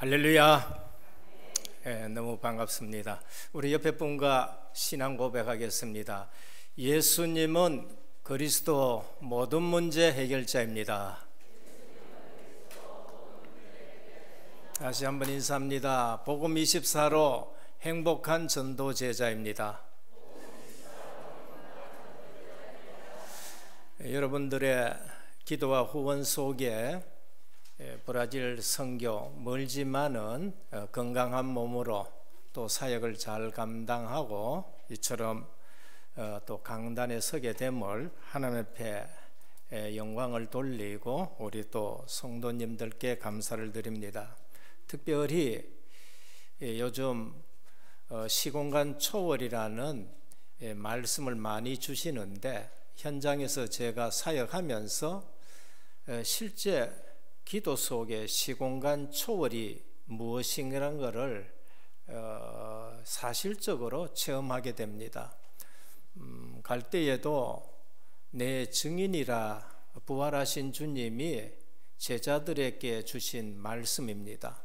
할렐루야. 너무 반갑습니다. 우리 옆에 분과 신앙 고백하겠습니다. 예수님은 그리스도 모든 문제 해결자입니다. 다시 한번 인사합니다. 복음 24로 행복한 전도 제자입니다. 여러분들의 기도와 후원 속에 브라질 선교 멀지만은 건강한 몸으로 또 사역을 잘 감당하고 이처럼 또 강단에 서게 됨을 하나님 앞에 영광을 돌리고 우리 또 성도님들께 감사를 드립니다. 특별히 요즘 시공간 초월이라는 말씀을 많이 주시는데 현장에서 제가 사역하면서 실제 기도 속에 시공간 초월이 무엇인가라는 것을 사실적으로 체험하게 됩니다. 갈 때에도 내 증인이라 부활하신 주님이 제자들에게 주신 말씀입니다.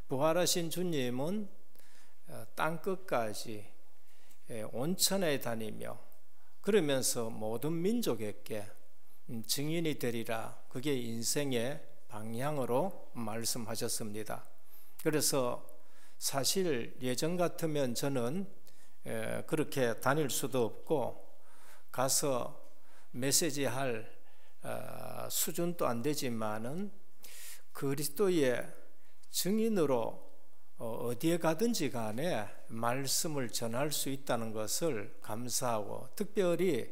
부활하신 주님은 땅끝까지 온천에 다니며 그러면서 모든 민족에게 증인이 되리라. 그게 인생의 방향으로 말씀하셨습니다. 그래서 사실 예전 같으면 저는 그렇게 다닐 수도 없고 가서 메시지할 수준도 안 되지만은 그리스도의 증인으로 어디에 가든지 간에 말씀을 전할 수 있다는 것을 감사하고, 특별히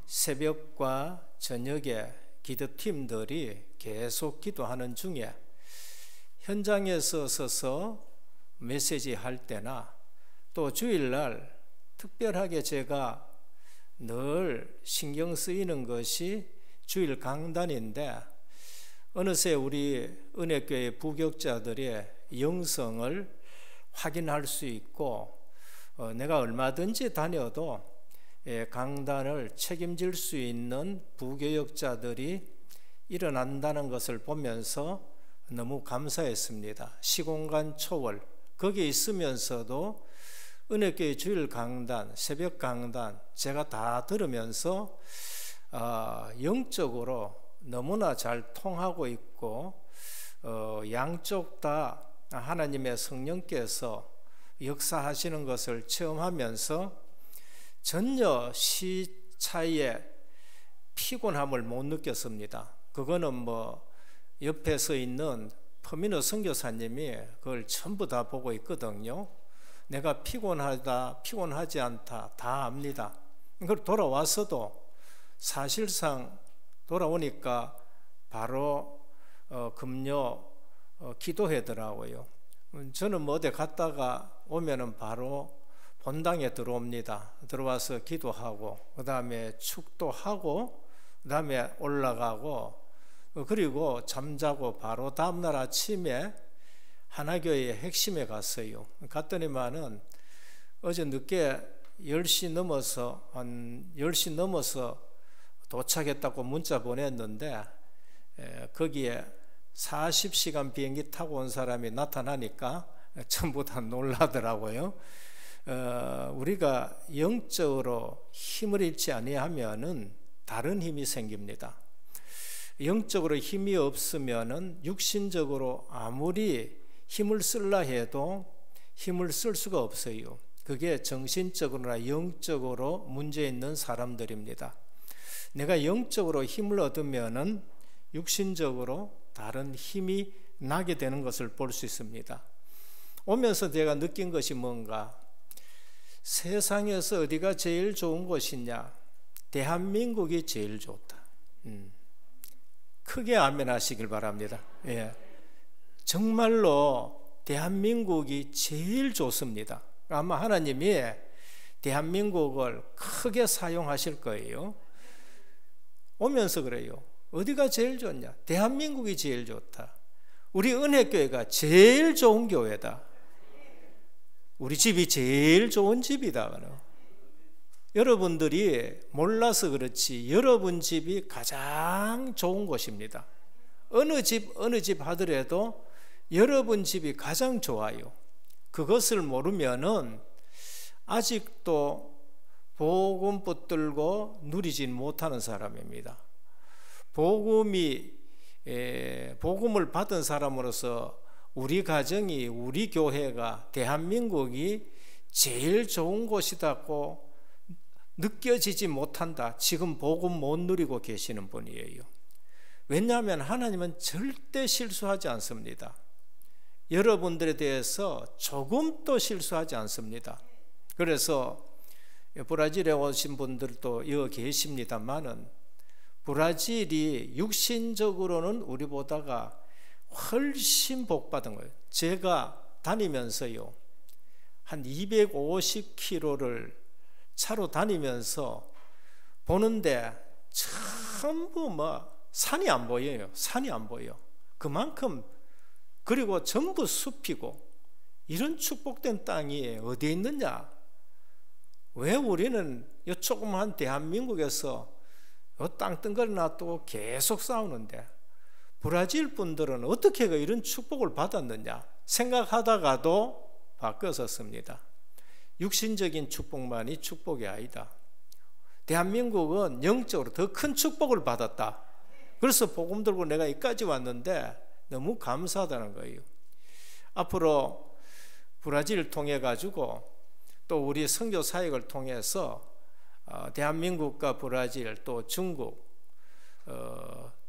새벽과 저녁에 기도팀들이 계속 기도하는 중에 현장에서 서서 메시지 할 때나 또 주일날 특별하게 제가 늘 신경 쓰이는 것이 주일 강단인데, 어느새 우리 은혜교회 부교육자들의 영성을 확인할 수 있고 내가 얼마든지 다녀도 강단을 책임질 수 있는 부교육자들이 일어난다는 것을 보면서 너무 감사했습니다. 시공간 초월, 거기에 있으면서도 은혜교회 주일 강단, 새벽 강단 제가 다 들으면서 영적으로 너무나 잘 통하고 있고 양쪽 다 하나님의 성령께서 역사하시는 것을 체험하면서 전혀 시차에 피곤함을 못 느꼈습니다. 그거는 뭐 옆에 서 있는 퍼미너 선교사님이 그걸 전부 다 보고 있거든요. 내가 피곤하다, 피곤하지 않다 다 압니다. 그걸 돌아와서도 사실상 돌아오니까 바로 금요 기도하더라고요. 저는 뭐 어디 갔다가 오면은 바로 본당에 들어옵니다. 들어와서 기도하고 그 다음에 축도하고 그 다음에 올라가고 그리고 잠자고 바로 다음날 아침에 하나교회의 핵심에 갔어요. 갔더니만은 어제 늦게 10시 넘어서 한 10시 넘어서 도착했다고 문자 보냈는데 거기에 40시간 비행기 타고 온 사람이 나타나니까 전부 다 놀라더라고요. 우리가 영적으로 힘을 잃지 아니하면은 다른 힘이 생깁니다. 영적으로 힘이 없으면은 육신적으로 아무리 힘을 쓸라 해도 힘을 쓸 수가 없어요. 그게 정신적으로나 영적으로 문제 있는 사람들입니다. 내가 영적으로 힘을 얻으면은 육신적으로 다른 힘이 나게 되는 것을 볼 수 있습니다. 오면서 제가 느낀 것이 뭔가, 세상에서 어디가 제일 좋은 곳이냐? 대한민국이 제일 좋다. 크게 아멘 하시길 바랍니다. 예. 정말로 대한민국이 제일 좋습니다. 아마 하나님이 대한민국을 크게 사용하실 거예요. 오면서 그래요. 어디가 제일 좋냐? 대한민국이 제일 좋다. 우리 은혜교회가 제일 좋은 교회다. 우리 집이 제일 좋은 집이다. 여러분들이 몰라서 그렇지 여러분 집이 가장 좋은 곳입니다. 어느 집 하더라도 여러분 집이 가장 좋아요. 그것을 모르면은 아직도 복음 붙들고 누리진 못하는 사람입니다. 복음을 받은 사람으로서 우리 가정이, 우리 교회가, 대한민국이 제일 좋은 곳이라고 느껴지지 못한다. 지금 복음 못 누리고 계시는 분이에요. 왜냐하면 하나님은 절대 실수하지 않습니다. 여러분들에 대해서 조금도 실수하지 않습니다. 그래서 브라질에 오신 분들도 여기 계십니다만은 브라질이 육신적으로는 우리보다가 훨씬 복받은 거예요. 제가 다니면서요, 한 250km를 차로 다니면서 보는데 전부 산이 안 보여요. 산이 안 보여. 그만큼, 그리고 전부 숲이고, 이런 축복된 땅이 어디에 있느냐? 왜 우리는 이 조그만 대한민국에서 땅덩어리 놔두고 계속 싸우는데 브라질 분들은 어떻게 이런 축복을 받았느냐 생각하다가도 바뀌었습니다. 육신적인 축복만이 축복이 아니다. 대한민국은 영적으로 더 큰 축복을 받았다. 그래서 복음 들고 내가 여기까지 왔는데 너무 감사하다는 거예요. 앞으로 브라질을 통해 가지고 또 우리 선교 사역을 통해서 대한민국과 브라질 또 중국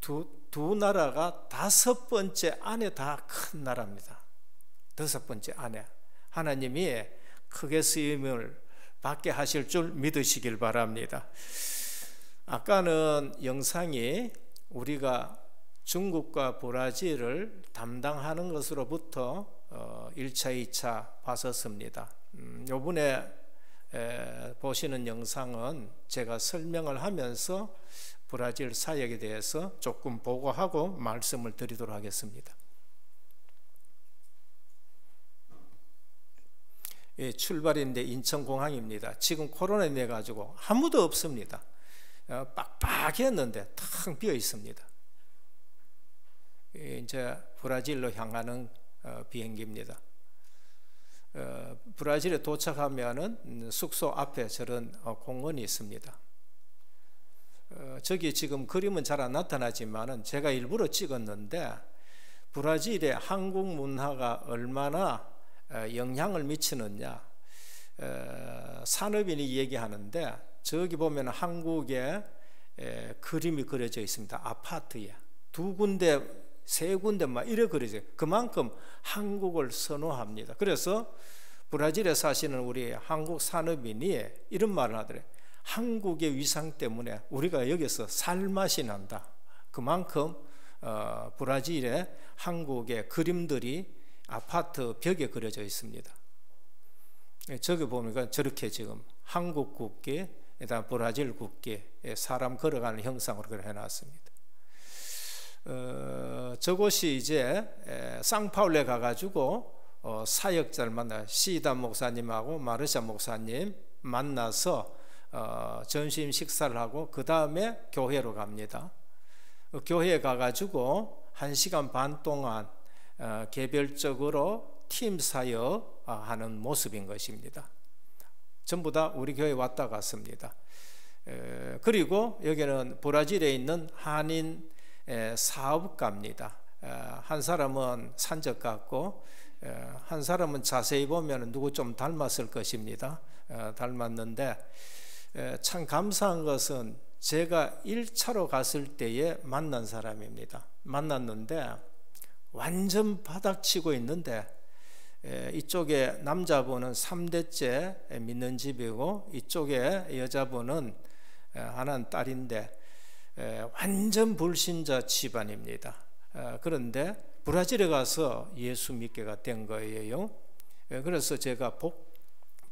두 나라가 5번째 안에 다 큰 나라입니다. 5번째 안에 하나님이 크게 쓰임을 받게 하실 줄 믿으시길 바랍니다. 아까는 영상이 우리가 중국과 브라질을 담당하는 것으로부터 1차, 2차 봤었습니다. 이번에 보시는 영상은 제가 설명을 하면서 브라질 사역에 대해서 조금 보고하고 말씀을 드리도록 하겠습니다. 출발인데 인천공항입니다. 지금 코로나 인해 가지고 아무도 없습니다. 빡빡했는데 탁 비어 있습니다. 이제 브라질로 향하는 비행기입니다. 브라질에 도착하면은 숙소 앞에 저런 공원이 있습니다. 저기 지금 그림은 잘 안 나타나지만은 제가 일부러 찍었는데 브라질의 한국 문화가 얼마나 영향을 미치느냐 산업인이 얘기하는데 저기 보면 한국의 그림이 그려져 있습니다. 아파트에 2군데 3군데 막 이래 그려져요. 그만큼 한국을 선호합니다. 그래서 브라질에 사시는 우리 한국 산업인이 이런 말을 하더래요. 한국의 위상 때문에 우리가 여기서 살맛이 난다. 그만큼 브라질의 한국의 그림들이 아파트 벽에 그려져 있습니다. 저기 보니까 저렇게 지금 한국 국기, 그다음 브라질 국기, 사람 걸어가는 형상으로 그래 해놨습니다. 저곳이 이제 상파울레 가가지고 사역자를 만나 시다 목사님하고 마르샤 목사님 만나서 점심 식사를 하고 그 다음에 교회로 갑니다. 교회에 가가지고 1시간 반 동안 개별적으로 팀 사역하는 모습인 것입니다. 전부 다 우리 교회 왔다 갔습니다. 그리고 여기는 브라질에 있는 한인 사업가입니다. 한 사람은 산적 같고 한 사람은 자세히 보면 누구 좀 닮았을 것입니다. 닮았는데 참 감사한 것은 제가 1차로 갔을 때에 만난 사람입니다. 만났는데 완전 바닥치고 있는데 이쪽에 남자분은 3대째 믿는 집이고 이쪽에 여자분은 하나는 딸인데 완전 불신자 집안입니다. 그런데 브라질에 가서 예수 믿게가 된 거예요. 그래서 제가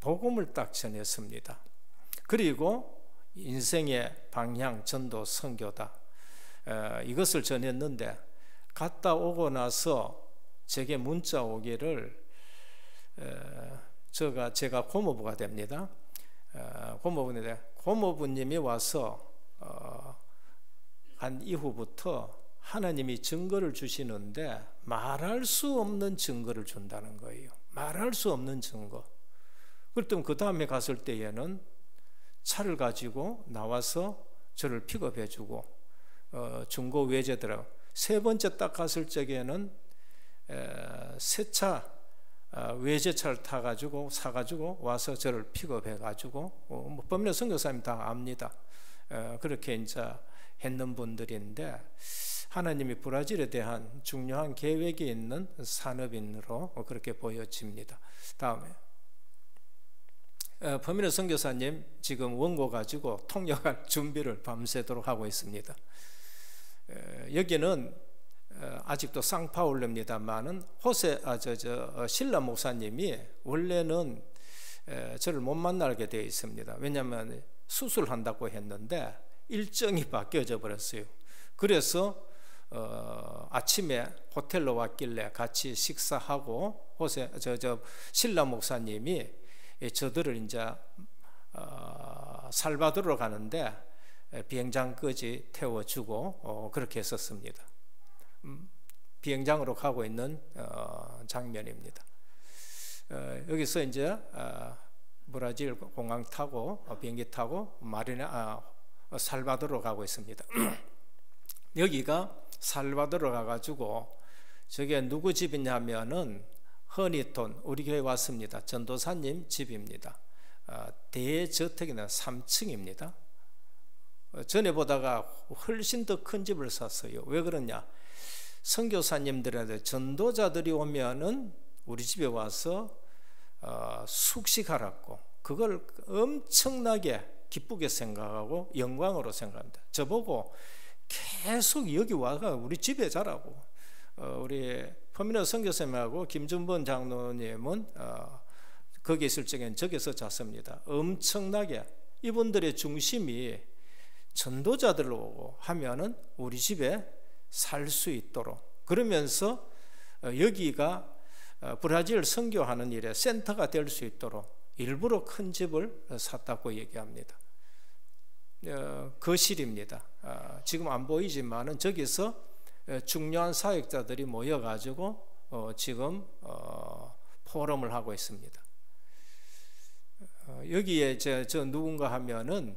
복음을 딱 전했습니다. 그리고 인생의 방향, 전도, 선교다. 이것을 전했는데 갔다 오고 나서 제게 문자 오기를 제가 고모부가 됩니다. 고모부님이 와서 한 이후부터 하나님이 증거를 주시는데 말할 수 없는 증거를 준다는 거예요. 말할 수 없는 증거. 그랬더니 그 다음에 갔을 때에는 차를 가지고 나와서 저를 픽업해주고 중고 외제더라고. 세 번째 딱 갔을 적에는 새 차 외제차를 타가지고 사가지고 와서 저를 픽업해가지고 뭐 법률 선교사님 다 압니다. 그렇게 이제 했는 분들인데 하나님이 브라질에 대한 중요한 계획이 있는 산업인으로 그렇게 보여집니다. 다음에 법률 선교사님 지금 원고 가지고 통역할 준비를 밤새도록 하고 있습니다. 여기는 아직도 상파울레입니다만은 신라 목사님이 원래는 저를 못 만나게 되어 있습니다. 왜냐하면 수술한다고 했는데 일정이 바뀌어져 버렸어요. 그래서 아침에 호텔로 왔길래 같이 식사하고 신라 목사님이 저들을 이제 살바도르로 가는데 비행장까지 태워주고 그렇게 했었습니다. 비행장으로 가고 있는 장면입니다. 여기서 이제 브라질 공항 타고 비행기 타고 살바도르로 가고 있습니다. 여기가 살바도르 가가지고 저게 누구 집이냐면은 허니톤 우리 교회 왔습니다. 전도사님 집입니다. 대저택이나 3층입니다. 전에 보다가 훨씬 더 큰 집을 샀어요. 왜 그러냐? 선교사님들한테 전도자들이 오면은 우리 집에 와서 숙식하라고 그걸 엄청나게 기쁘게 생각하고 영광으로 생각합니다. 저보고 계속 여기 와가 우리 집에 자라고. 우리 퍼미너 선교사님하고 김준번 장로님은 거기 있을 적엔 저기서 잤습니다. 엄청나게 이분들의 중심이 전도자들로 오고 하면은 우리 집에 살 수 있도록 그러면서 여기가 브라질 선교하는 일에 센터가 될 수 있도록 일부러 큰 집을 샀다고 얘기합니다. 거실입니다. 지금 안 보이지만은 저기서 중요한 사역자들이 모여가지고 지금 포럼을 하고 있습니다. 여기에 저 누군가 하면은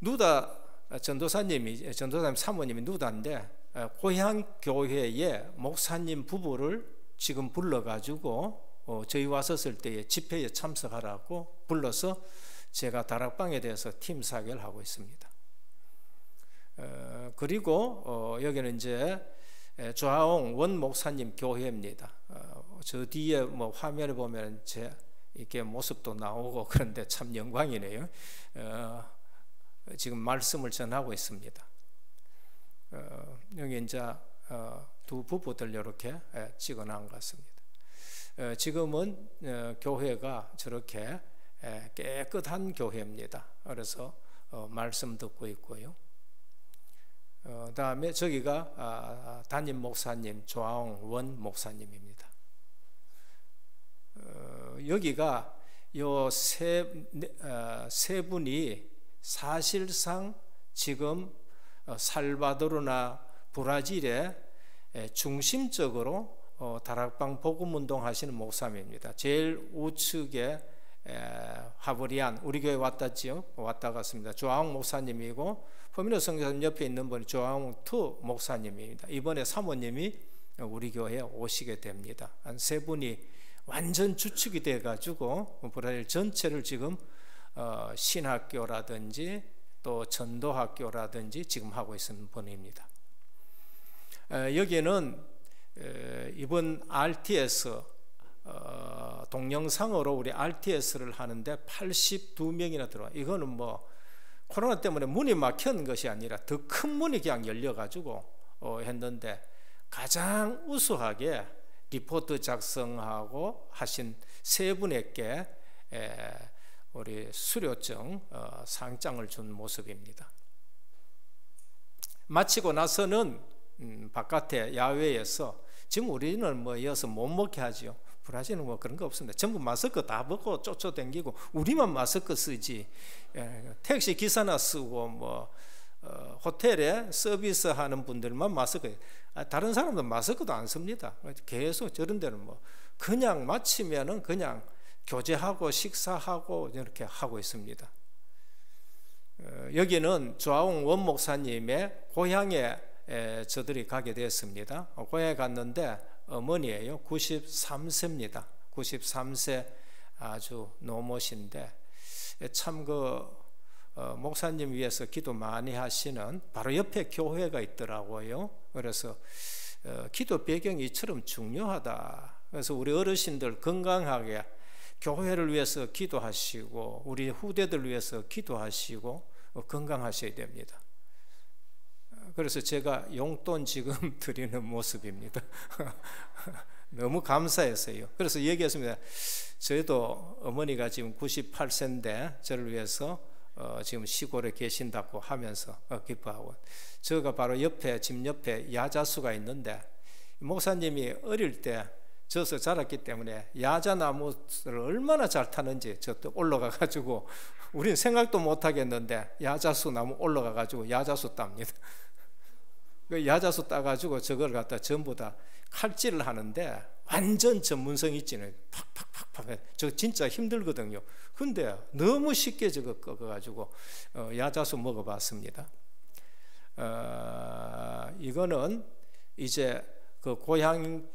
누다 전도사님 사모님이 누다인데 고향 교회에 목사님 부부를 지금 불러가지고 저희 왔었을 때에 집회에 참석하라고 불러서 제가 다락방에 대해서 팀 사역을 하고 있습니다. 그리고 여기는 이제 조아옹 원 목사님 교회입니다. 저 뒤에 뭐 화면을 보면 제 이렇게 모습도 나오고 그런데 참 영광이네요. 지금 말씀을 전하고 있습니다. 여기 이제 두 부부들 이렇게 찍어놓은 것 같습니다. 지금은 교회가 저렇게 깨끗한 교회입니다. 그래서 말씀 듣고 있고요. 다음에 저기가 담임 목사님 조아옹 원 목사님입니다. 여기가 요 세 분이 사실상 지금 살바도르나 브라질에 중심적으로 다락방 복음운동 하시는 목사님입니다. 제일 우측에 하브리안 우리 교회 왔다 갔습니다. 조아옹 목사님이고 포미노 선교사님 옆에 있는 분이 조아옹 투 목사님입니다. 이번에 사모님이 우리 교회에 오시게 됩니다. 한 세 분이 완전 주축이 돼 가지고 브라질 전체를 지금 신학교라든지 또 전도학교라든지 지금 하고 있는 분입니다. 여기는 이번 RTS 동영상으로 우리 RTS를 하는데 82명이나 들어와. 이거는 뭐 코로나 때문에 문이 막힌 것이 아니라 더 큰 문이 그냥 열려가지고 했는데 가장 우수하게 리포트 작성하고 하신 세 분에게 우리 수료증 상장을 준 모습입니다. 마치고 나서는 바깥에 야외에서 지금 우리는 뭐 이어서 못 먹게 하죠. 브라질은 뭐 그런 거 없습니다. 전부 마스크 다 벗고 쫓아다니고 우리만 마스크 쓰지. 택시 기사나 쓰고 뭐 호텔에 서비스하는 분들만 마스크, 다른 사람들은 마스크도 안 씁니다. 계속 저런 데는 뭐 그냥 마치면은 그냥 교제하고 식사하고 이렇게 하고 있습니다. 여기는 조아웅 원목사님의 고향에 저들이 가게 되었습니다. 고향에 갔는데 어머니예요. 93세입니다. 93세 아주 노모신데 참 목사님 위해서 기도 많이 하시는 바로 옆에 교회가 있더라고요. 그래서 기도 배경이 이처럼 중요하다. 그래서 우리 어르신들 건강하게 교회를 위해서 기도하시고 우리 후대들 위해서 기도하시고 건강하셔야 됩니다. 그래서 제가 용돈 지금 드리는 모습입니다. 너무 감사해서요. 그래서 얘기했습니다. 저희도 어머니가 지금 98세인데 저를 위해서 지금 시골에 계신다고 하면서 기뻐하고, 저가 바로 옆에 집 옆에 야자수가 있는데 목사님이 어릴 때 져서 자랐기 때문에 야자나무를 얼마나 잘 타는지 저또 올라가 가지고 우리는 생각도 못 하겠는데 야자수 나무 올라가 가지고 야자수 땁니다. 그 야자수 따가지고 저걸 갖다 전부 다 칼질을 하는데 완전 전문성 있지는 팍팍팍팍 저 진짜 힘들거든요. 근데 너무 쉽게 저거 꺾어가지고 야자수 먹어봤습니다. 이거는 이제 그 고향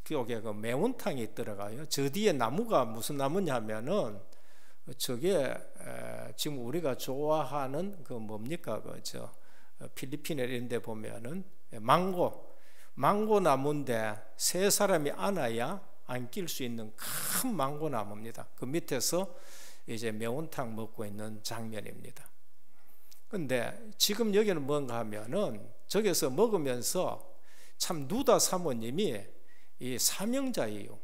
쪽에 그 매운탕이 있더라고요. 저 뒤에 나무가 무슨 나무냐면은 저게 지금 우리가 좋아하는 그 뭡니까 그저 필리핀에 이런 데 보면은 망고 나무인데 세 사람이 안아야 안길 수 있는 큰 망고 나무입니다. 그 밑에서 이제 매운탕 먹고 있는 장면입니다. 근데 지금 여기는 뭔가 하면은 저기서 먹으면서 참 누다 사모님이 이 사명자예요.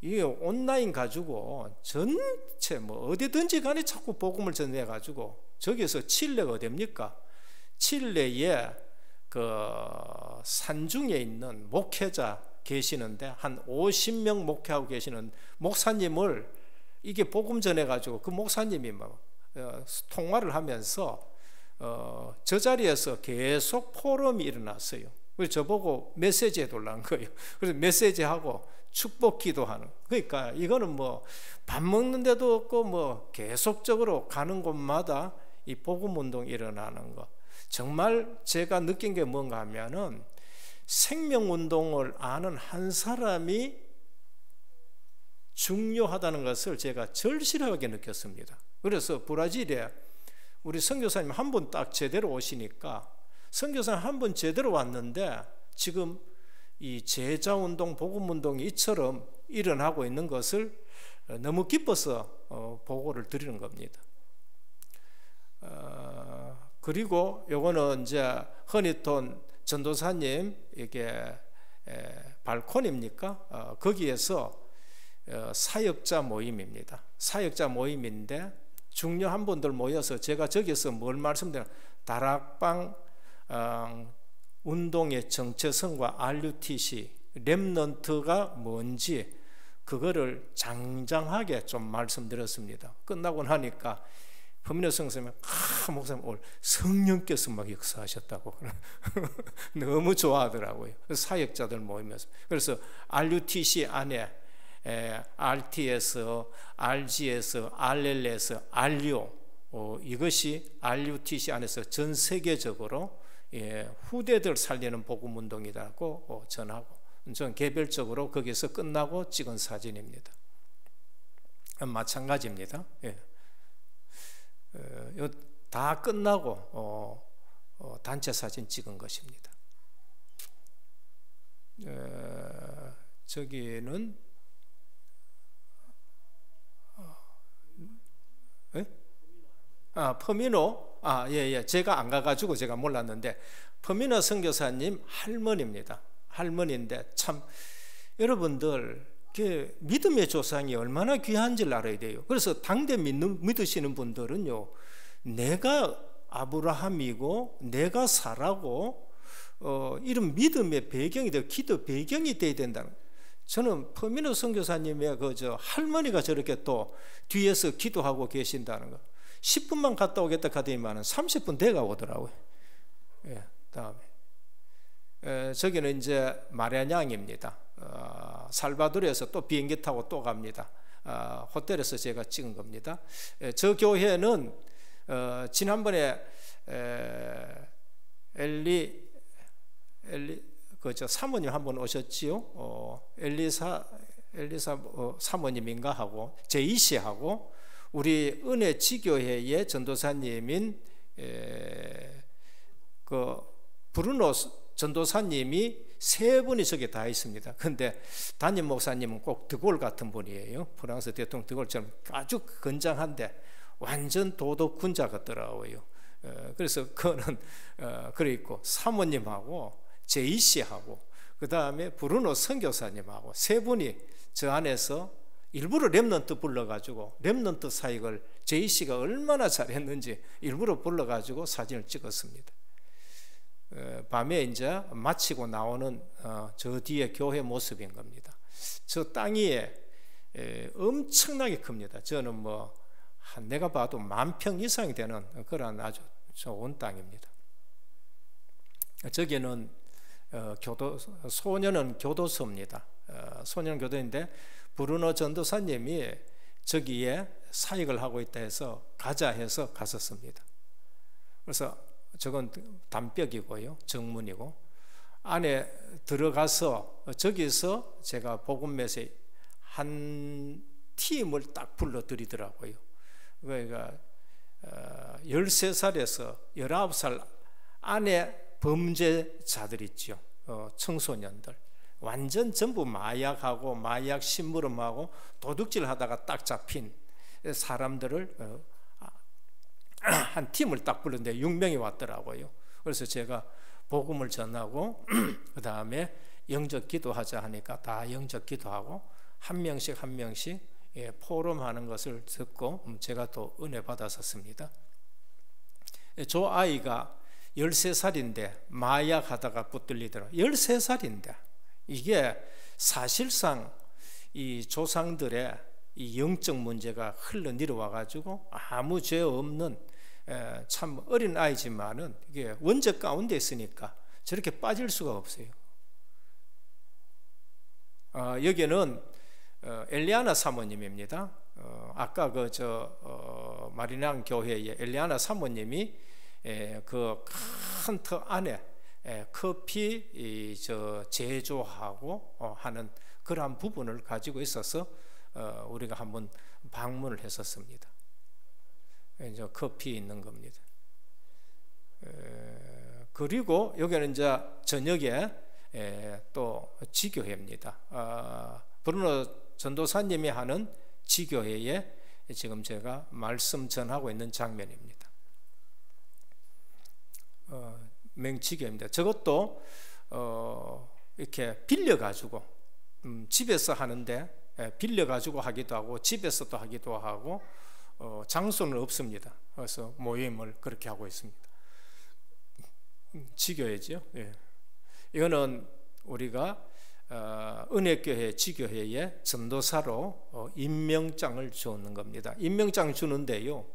이 온라인 가지고 전체 뭐 어디든지 간에 자꾸 복음을 전해 가지고 저기서 칠레가 어디입니까? 칠레에 그 산중에 있는 목회자 계시는데 한 50명 목회하고 계시는 목사님을 이게 복음 전해 가지고 그 목사님이 뭐 통화를 하면서 저 자리에서 계속 포럼이 일어났어요. 그래서 저보고 메시지 해달라는 거예요. 그래서 메시지하고 축복 기도하는. 그러니까 이거는 뭐 밥 먹는데도 없고 뭐 계속적으로 가는 곳마다 이 복음 운동이 일어나는 거. 정말 제가 느낀 게 뭔가 하면은 생명 운동을 아는 한 사람이 중요하다는 것을 제가 절실하게 느꼈습니다. 그래서 브라질에 우리 선교사님 한 분 딱 제대로 오시니까 선교사님 한 분 제대로 왔는데 지금 이 제자운동, 복음운동이 이처럼 일어나고 있는 것을 너무 기뻐서 보고를 드리는 겁니다. 그리고 요거는 이제 허니톤 전도사님 이게 발코니입니까? 거기에서 사역자 모임입니다. 사역자 모임인데 중요한 분들 모여서 제가 저기서 뭘 말씀드리냐, 다락방 운동의 정체성과 RUTC 렘넌트가 뭔지 그거를 장장하게 좀 말씀드렸습니다. 끝나고 나니까 허민호 선생님이 목사님 오늘 성령께서 막 역사하셨다고 너무 좋아하더라고요. 사역자들 모이면서. 그래서 RUTC 안에 RTS, RGS, RLS, RU 이것이 RUTC 안에서 전 세계적으로 후대들 살리는 복음 운동이라고 전하고, 전 개별적으로 거기서 끝나고 찍은 사진입니다. 마찬가지입니다. 다 끝나고 단체 사진 찍은 것입니다. 저기는 퍼미노, 예, 제가 안 가가지고 제가 몰랐는데 퍼미노 선교사님 할머니입니다. 할머니인데 참 여러분들 믿음의 조상이 얼마나 귀한지를 알아야 돼요. 그래서 당대 믿으시는 분들은요, 내가 아브라함이고 내가 사라고 이런 믿음의 배경이 되고 기도 배경이 돼야 된다는. 저는 퍼미노 선교사님의 저 할머니가 저렇게 또 뒤에서 기도하고 계신다는 거. 10분만 갔다 오겠다 하더니만 30분 돼가 오더라고요. 예, 다음에 저기는 이제 마리아냥입니다. 살바도르에서 또 비행기 타고 또 갑니다. 호텔에서 제가 찍은 겁니다. 저 교회는 지난번에 저 사모님 한 분 오셨지요. 엘리사 사모님인가 하고 제이 씨하고 우리 은혜 지교회의 전도사님인 그 브루노 전도사님이 세 분이 저기 다 있습니다. 근데 담임 목사님은 꼭 드골 같은 분이에요. 프랑스 대통령 드골처럼 아주 건장한데 완전 도덕군자 같더라고요. 그래서 그거는 그래 있고 사모님하고 제이 씨하고 그 다음에 브루노 선교사님하고 세 분이 저 안에서 일부러 렘넌트 불러가지고 렘넌트 사역을 제이 씨가 얼마나 잘했는지 일부러 불러가지고 사진을 찍었습니다. 밤에 이제 마치고 나오는 저 뒤에 교회 모습인 겁니다. 저 땅 위에 엄청나게 큽니다. 저는 뭐 내가 봐도 10,000평 이상이 되는 그런 아주 좋은 땅입니다. 저기는 소년은 교도소입니다. 소년 교도인데 브루노 전도사님이 저기에 사역을 하고 있다 해서 가자 해서 갔었습니다. 그래서 저건 담벽이고요, 정문이고 안에 들어가서 저기서 제가 복음 메시지 한 팀을 딱 불러드리더라고요. 그러니까 13살에서 19살 안에 범죄자들 있죠. 청소년들 완전 전부 마약하고 마약 심부름하고 도둑질 하다가 딱 잡힌 사람들을 한 팀을 딱 불렀는데 6명이 왔더라고요. 그래서 제가 복음을 전하고 그 다음에 영접 기도하자 하니까 다 영접 기도하고 한 명씩 포럼하는 것을 듣고 제가 또 은혜 받았었습니다. 저 아이가 13살인데 마약하다가 붙들리더라고요. 13살인데 이게 사실상 이 조상들의 이 영적 문제가 흘러 내려와 가지고 아무 죄 없는 참 어린 아이지만은 이게 원죄 가운데 있으니까 저렇게 빠질 수가 없어요. 여기는 엘리아나 사모님입니다. 아까 마리낭 교회의 엘리아나 사모님이 그 큰 터 안에 커피 제조하고 하는 그러한 부분을 가지고 있어서 우리가 한번 방문을 했었습니다. 이제 커피 있는 겁니다. 그리고 여기는 이제 저녁에 또 지교회입니다. 브루노 전도사님이 하는 지교회에 지금 제가 말씀 전하고 있는 장면입니다. 맹지교입니다. 저것도 이렇게 빌려가지고 집에서 하는데 빌려가지고 하기도 하고 집에서도 하기도 하고 장소는 없습니다. 그래서 모임을 그렇게 하고 있습니다. 지교회죠. 예. 이거는 우리가 은혜교회 지교회에 전도사로 임명장을 주는 겁니다. 임명장 주는데요,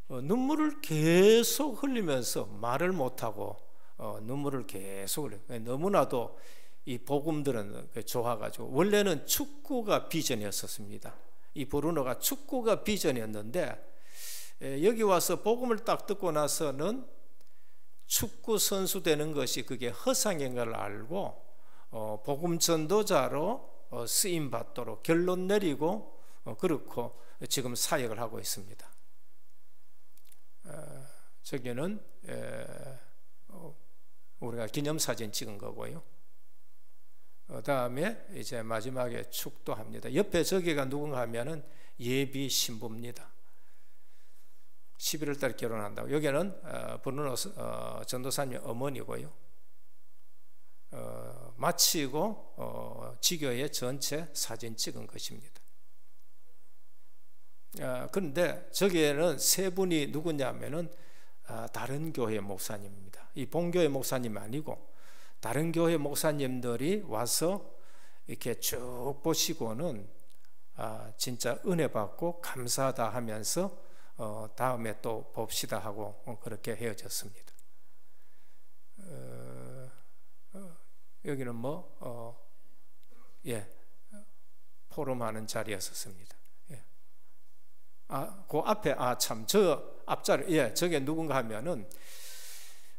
눈물을 계속 흘리면서 말을 못하고 눈물을 계속 흘려요. 너무나도 이 복음들은 좋아가지고 원래는 축구가 비전이었었습니다. 이 브루노가 축구가 비전이었는데 여기 와서 복음을 딱 듣고 나서는 축구 선수 되는 것이 그게 허상인 걸 알고 복음 전도자로 쓰임 받도록 결론 내리고 그렇고 지금 사역을 하고 있습니다. 저기는 우리가 기념사진 찍은 거고요. 다음에 이제 마지막에 축도합니다. 옆에 저기가 누군가 하면은 예비 신부입니다. 11월 달 결혼한다고. 여기는 브루노 전도사님 어머니고요. 마치고 지교회 전체 사진 찍은 것입니다. 그런데 저기에는 세 분이 누구냐면은 다른 교회 목사님입니다. 이 본교회 목사님 아니고 다른 교회 목사님들이 와서 이렇게 쭉 보시고는 진짜 은혜 받고 감사하다 하면서 다음에 또 봅시다 하고 그렇게 헤어졌습니다. 여기는 포럼하는 자리였었습니다. 그 앞에 저 앞자리 저게 누군가 하면은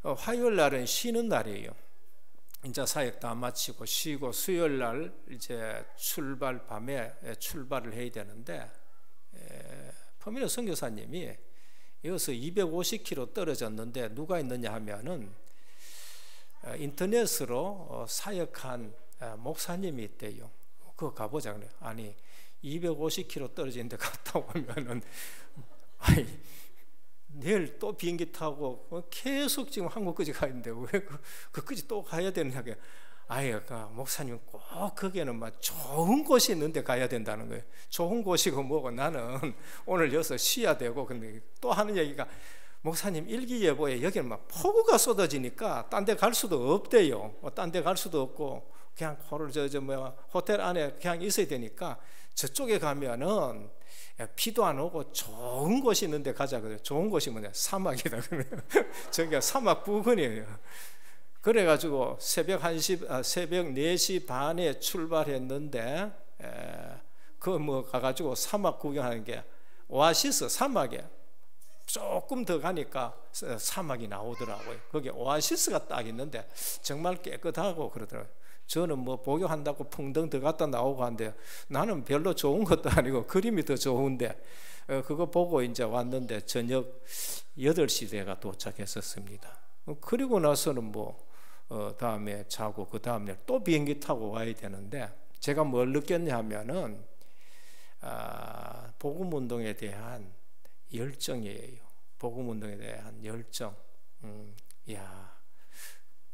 화요일 날은 쉬는 날이에요. 이제 사역 다 마치고 쉬고 수요일 날 이제 밤에 출발을 해야 되는데 퍼미너 선교사님이 여기서 250km 떨어졌는데 누가 있느냐 하면은 인터넷으로 사역한 목사님이 있대요. 그거 가보자 그래. 아니 250km 떨어진 데 갔다 오면은 내일 또 비행기 타고 계속 지금 한국까지 가는데 왜 그까지 또 가야 되느냐. 목사님 꼭 거기에는 막 좋은 곳이 있는데 가야 된다는 거예요. 좋은 곳이고 뭐고 나는 오늘 여기서 쉬어야 되고. 근데 또 하는 얘기가 목사님 일기예보에 여기는 막 폭우가 쏟아지니까 딴 데 갈 수도 없대요. 딴 데 갈 수도 없고 그냥 호텔 안에 그냥 있어야 되니까 저쪽에 가면은 비도 안 오고 좋은 곳이 있는데 가자 그래요. 좋은 곳이 뭐냐? 사막이다 그래요. 저기가 사막 부근이에요. 그래가지고 새벽 4시 반에 출발했는데 가가지고 사막 구경하는 게 오아시스 사막에 조금 더 가니까 사막이 나오더라고요. 거기 오아시스가 딱 있는데 정말 깨끗하고 그러더라고요. 저는 목욕한다고 풍덩 들어갔다 나오고 한데 나는 별로 좋은 것도 아니고 그림이 더 좋은데 그거 보고 이제 왔는데 저녁 8시 대가 도착했었습니다. 그리고 나서는 다음에 자고 그 다음날 또 비행기 타고 와야 되는데 제가 뭘 느꼈냐 하면은 복음운동에 대한 열정이에요. 복음운동에 대한 열정.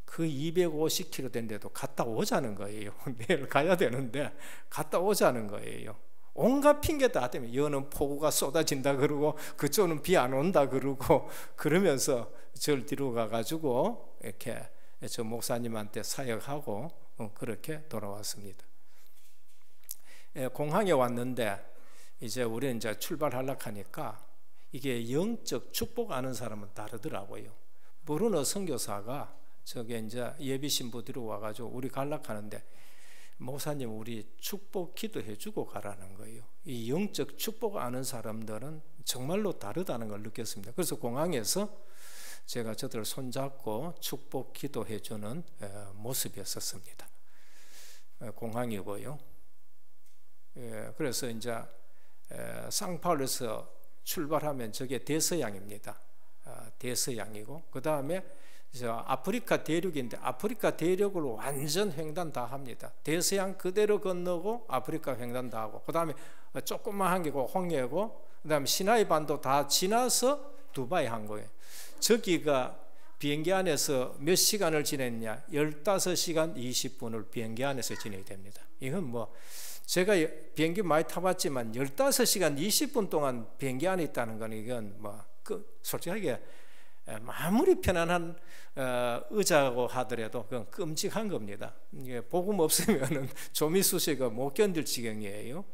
그 250km 된데도 갔다 오자는 거예요. 내일 가야 되는데 갔다 오자는 거예요. 온갖 핑계 다 때문에 여는 폭우가 쏟아진다 그러고 그쪽은 비 안 온다 그러고 그러면서 저를 뒤로 가가지고 이렇게 저 목사님한테 사역하고 그렇게 돌아왔습니다. 공항에 왔는데 이제 우리 이제 출발하려고 하니까 이게 영적 축복 아는 사람은 다르더라고요. 모르는 선교사가 저게 이제 예비 신부들이 와가지고 우리 가려고 하는데 목사님 우리 축복 기도해 주고 가라는 거예요. 이 영적 축복 아는 사람들은 정말로 다르다는 걸 느꼈습니다. 그래서 공항에서 제가 저들을 손잡고 축복 기도해 주는 모습이었었습니다. 공항이고요. 그래서 이제 상파울에서 출발하면 저게 대서양입니다. 대서양이고 그 다음에 아프리카 대륙인데 아프리카 대륙을 완전 횡단 다 합니다. 대서양 그대로 건너고 아프리카 횡단 다 하고 그 다음에 조그만 게고 홍해고 그 다음에 시나이 반도 다 지나서 두바이 한 거예요. 저기가 비행기 안에서 몇 시간을 지냈냐? 15시간 20분을 비행기 안에서 지내야 됩니다. 이건 제가 비행기 많이 타봤지만 15시간 20분 동안 비행기 안에 있다는 건 이건 솔직하게 아무리 편안한 의자고 하더라도 그건 끔찍한 겁니다. 이게 복음 없으면은 조미수시가 못 견딜 지경이에요.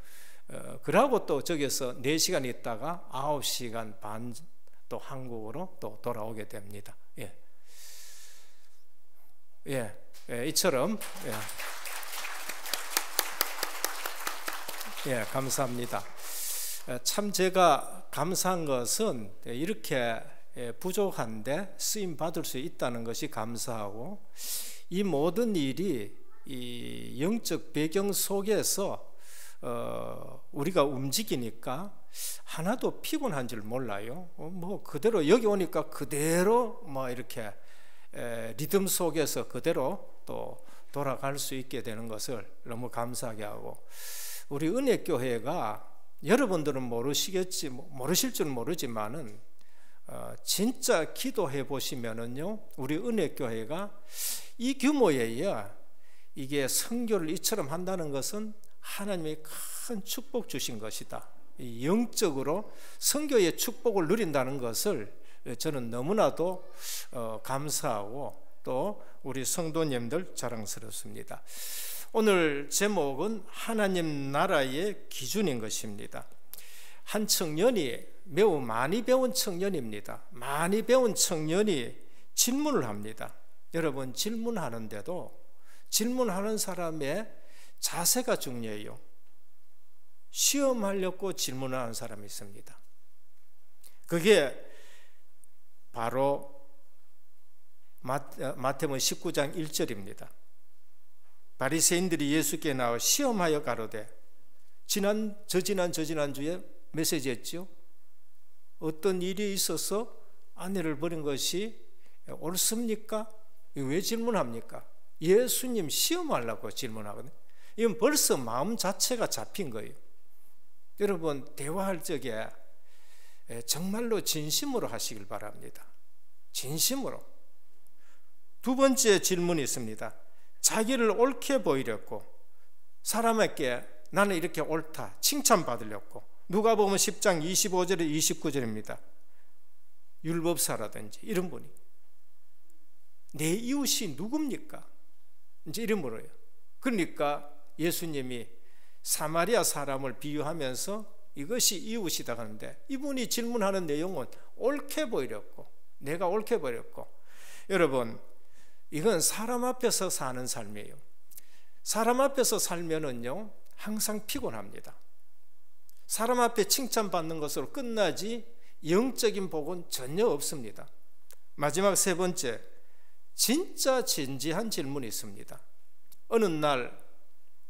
그러고 또 저기서 4시간 있다가 9시간 반 또 한국으로 또 돌아오게 됩니다. 이처럼 감사합니다. 참 제가 감사한 것은 이렇게 부족한데 쓰임 받을 수 있다는 것이 감사하고 이 모든 일이 이 영적 배경 속에서 우리가 움직이니까 하나도 피곤한 줄 몰라요. 그대로 여기 오니까 그대로 이렇게 리듬 속에서 그대로 또 돌아갈 수 있게 되는 것을 너무 감사하게 하고 우리 은혜교회가 여러분들은 모르실 줄은 모르지만은 진짜 기도해 보시면은요 우리 은혜교회가 이 규모에야 이게 선교를 이처럼 한다는 것은 하나님이 큰 축복 주신 것이다. 영적으로 선교의 축복을 누린다는 것을 저는 너무나도 감사하고 또 우리 성도님들 자랑스럽습니다. 오늘 제목은 하나님 나라의 기준인 것입니다. 한 청년이 매우 많이 배운 청년입니다. 많이 배운 청년이 질문을 합니다. 여러분 질문하는데도 질문하는 사람의 자세가 중요해요. 시험하려고 질문하는 사람이 있습니다. 그게 바로 마태복음 19장 1절입니다. 바리새인들이 예수께 나와 시험하여 가로되, 저지난주에 메시지했죠. 어떤 일이 있어서 아내를 버린 것이 옳습니까? 왜 질문합니까? 예수님 시험하려고 질문하거든요. 이건 벌써 마음 자체가 잡힌 거예요. 여러분, 대화할 적에 정말로 진심으로 하시길 바랍니다. 진심으로. 두 번째 질문이 있습니다. 자기를 옳게 보이려고, 사람에게 나는 이렇게 옳다 칭찬받으려고. 누가복음 10장 25절에 29절입니다. 율법사라든지 이런 분이 내 이웃이 누굽니까? 이제 이런 물어요. 그러니까 예수님이 사마리아 사람을 비유하면서 이것이 이웃이다 하는데, 이분이 질문하는 내용은 옳게 보이려고, 내가 옳게 보이려고. 여러분, 이건 사람 앞에서 사는 삶이에요. 사람 앞에서 살면은요 항상 피곤합니다. 사람 앞에 칭찬받는 것으로 끝나지 영적인 복은 전혀 없습니다. 마지막 세 번째, 진짜 진지한 질문이 있습니다. 어느 날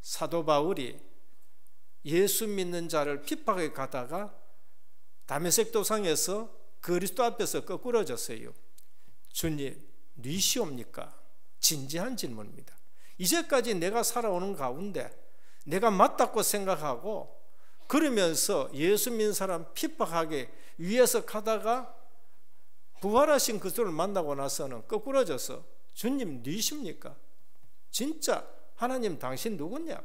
사도 바울이 예수 믿는 자를 핍박해 가다가 다메섹 도상에서 그리스도 앞에서 거꾸러졌어요. 주님, 니시옵니까? 진지한 질문입니다. 이제까지 내가 살아오는 가운데 내가 맞다고 생각하고 그러면서 예수 믿는 사람 핍박하게 위에서 가다가 부활하신 그리스도를 만나고 나서는 거꾸러져서 주님 니십니까? 진짜 하나님 당신 누구냐?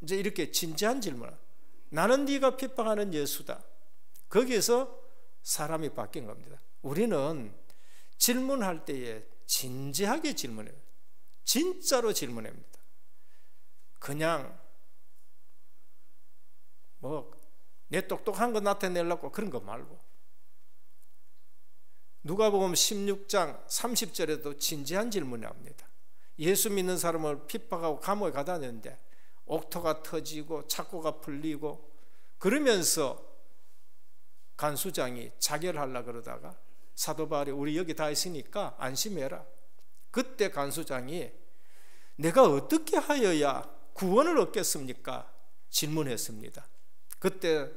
이제 이렇게 진지한 질문. 나는 네가 핍박하는 예수다. 거기에서 사람이 바뀐 겁니다. 우리는 질문할 때에 진지하게 질문해요. 진짜로 질문합니다. 그냥 내 똑똑한 거 나타내려고 그런 거 말고. 누가복음 16장 30절에도 진지한 질문을 합니다. 예수 믿는 사람을 핍박하고 감옥에 가다 냈는데 옥토가 터지고 착고가 풀리고 그러면서 간수장이 자결하려고 그러다가 사도 바울이 우리 여기 다 있으니까 안심해라. 그때 간수장이 내가 어떻게 하여야 구원을 얻겠습니까? 질문했습니다. 그때